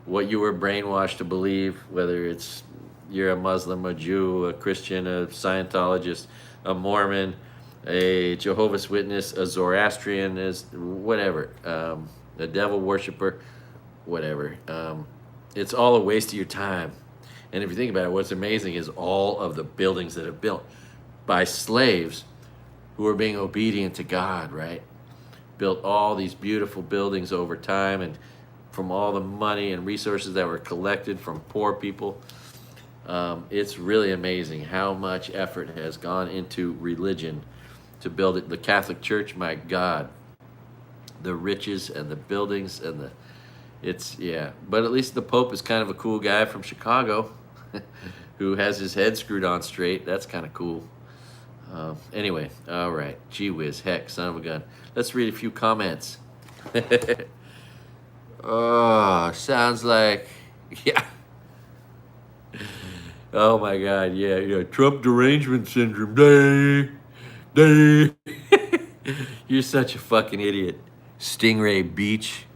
what you were brainwashed to believe, whether it's you're a Muslim, a Jew, a Christian, a Scientologist, a Mormon, a Jehovah's Witness, a Zoroastrian, whatever, a devil worshiper, whatever. It's all a waste of your time. And if you think about it, what's amazing is all of the buildings that are built by slaves who are being obedient to God, right? Built all these beautiful buildings over time, and from all the money and resources that were collected from poor people. It's really amazing how much effort has gone into religion to build it. The Catholic Church, my God, the riches and the buildings and but at least the Pope is kind of a cool guy from Chicago who has his head screwed on straight. That's kind of cool. Anyway, all right. Gee whiz, heck, son of a gun. Let's read a few comments. Oh, sounds like, yeah. Oh my God, yeah. Trump derangement syndrome. Day. You're such a fucking idiot. Stingray Beach.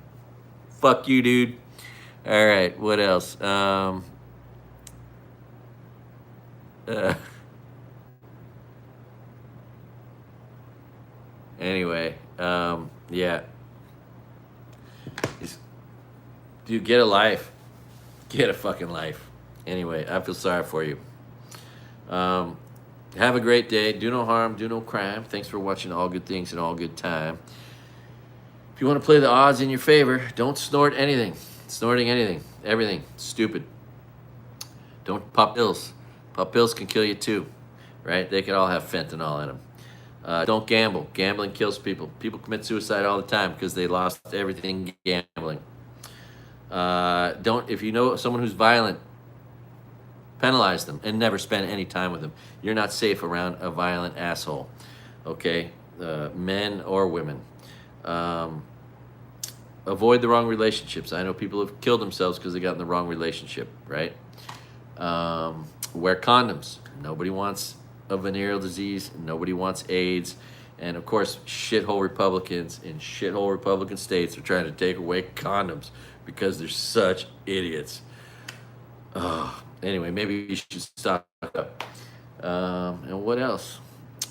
Fuck you, dude. All right, what else? Anyway, yeah. Dude, get a life. Get a fucking life. Anyway, I feel sorry for you. Have a great day. Do no harm, do no crime. Thanks for watching All Good Things and All Good Time. If you want to play the odds in your favor, don't snort anything. Snorting anything, everything, stupid. Don't pop pills. Pop pills can kill you too, right? They could all have fentanyl in them. Don't gamble. Gambling kills people. People commit suicide all the time because they lost everything gambling. If you know someone who's violent, penalize them and never spend any time with them. You're not safe around a violent asshole, okay? Men or women. Avoid the wrong relationships. I know people have killed themselves because they got in the wrong relationship, right? Wear condoms. Nobody wants a venereal disease. Nobody wants AIDS. And of course, shithole Republicans in shithole Republican states are trying to take away condoms because they're such idiots. Anyway, maybe you should stock up. And what else?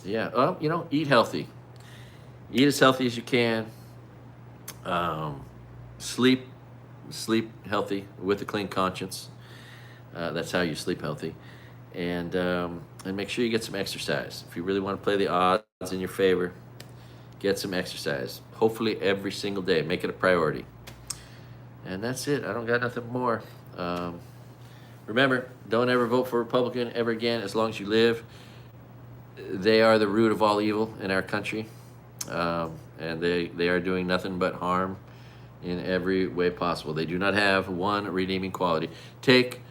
Yeah, eat healthy. Eat as healthy as you can. Sleep healthy with a clean conscience. That's how you sleep healthy. And make sure you get some exercise. If you really want to play the odds in your favor, get some exercise. Hopefully every single day. Make it a priority. And that's it. I don't got nothing more. remember, don't ever vote for a Republican ever again as long as you live. They are the root of all evil in our country, and they are doing nothing but harm in every way possible. They do not have one redeeming quality. Take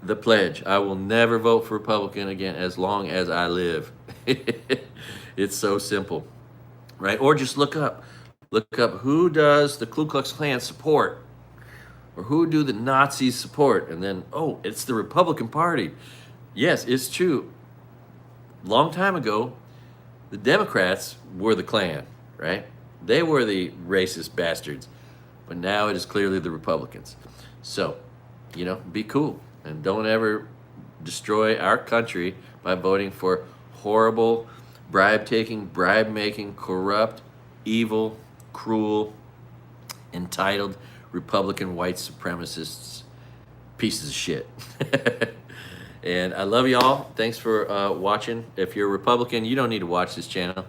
the pledge. I will never vote for Republican again as long as I live. It's so simple, right? Or just look up who does the Ku Klux Klan support, or who do the Nazis support, and then, oh, it's the Republican Party. Yes, it's true. Long time ago, the Democrats were the Klan, right? They were the racist bastards. But now it is clearly the Republicans. So, be cool. And don't ever destroy our country by voting for horrible, bribe-taking, bribe-making, corrupt, evil, cruel, entitled Republican white supremacists, pieces of shit. And I love y'all. Thanks for watching. If you're a Republican, you don't need to watch this channel.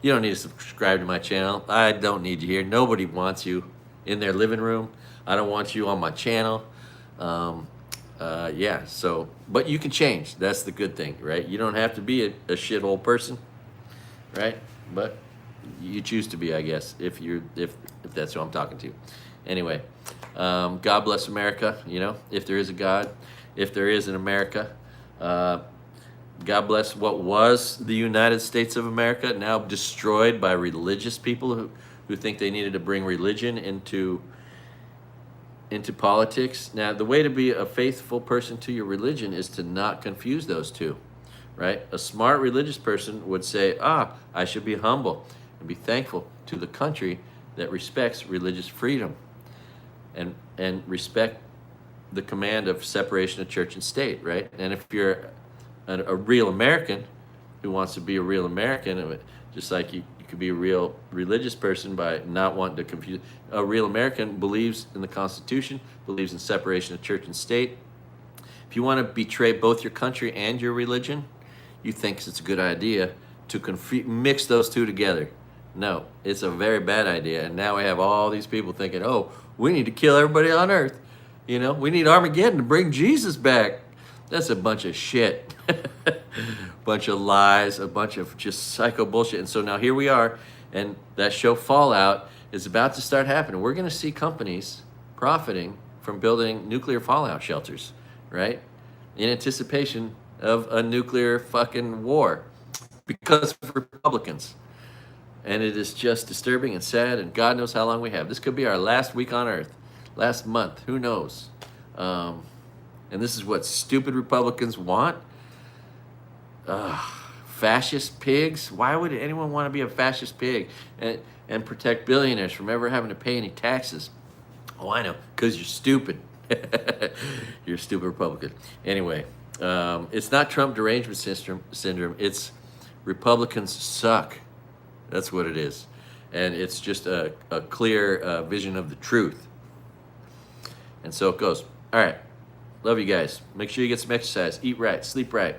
You don't need to subscribe to my channel. I don't need you here. Nobody wants you in their living room. I don't want you on my channel. Yeah, so, but you can change. That's the good thing, right? You don't have to be a shithole person, right? But you choose to be, I guess, if that's who I'm talking to. Anyway, God bless America, if there is a God, if there is an America. God bless what was the United States of America, now destroyed by religious people who think they needed to bring religion into politics. Now, the way to be a faithful person to your religion is to not confuse those two, right? A smart religious person would say, I should be humble and be thankful to the country that respects religious freedom and respect the command of separation of church and state, right? And if you're a real American who wants to be a real American, just like you could be a real religious person by not wanting to confuse. A real American believes in the Constitution, believes in separation of church and state. If you want to betray both your country and your religion, you think it's a good idea to mix those two together. No, it's a very bad idea. And now we have all these people thinking, oh, we need to kill everybody on earth. We need Armageddon to bring Jesus back. That's a bunch of shit. Bunch of lies, a bunch of just psycho bullshit. And so now here we are, and that show Fallout is about to start happening. We're going to see companies profiting from building nuclear fallout shelters, right? In anticipation of a nuclear fucking war because of Republicans. And it is just disturbing and sad, and God knows how long we have. This could be our last week on Earth, last month, who knows? And this is what stupid Republicans want. Fascist pigs. Why would anyone want to be a fascist pig and protect billionaires from ever having to pay any taxes? Oh, I know, because you're stupid. You're a stupid Republican. Anyway, it's not Trump derangement syndrome. It's Republicans suck. That's what it is. And it's just a clear vision of the truth. And so it goes. All right. Love you guys. Make sure you get some exercise. Eat right. Sleep right.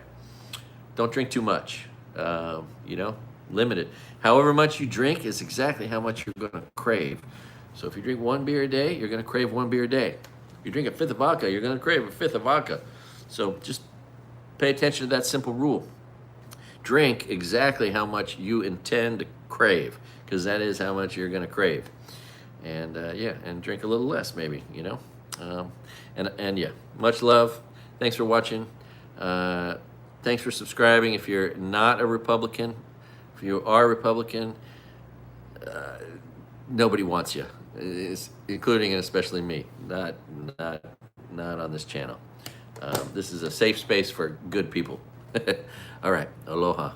Don't drink too much. Limit it. However much you drink is exactly how much you're going to crave. So if you drink 1 beer a day, you're going to crave 1 beer a day. If you drink a fifth of vodka, you're going to crave a fifth of vodka. So just pay attention to that simple rule. Drink exactly how much you intend to crave, because that is how much you're going to crave. And and drink a little less maybe, and yeah, much love. Thanks for watching. Thanks for subscribing. If you're not a Republican, if you are a Republican, nobody wants you, including and especially me. Not on this channel. This is a safe space for good people. All right, aloha.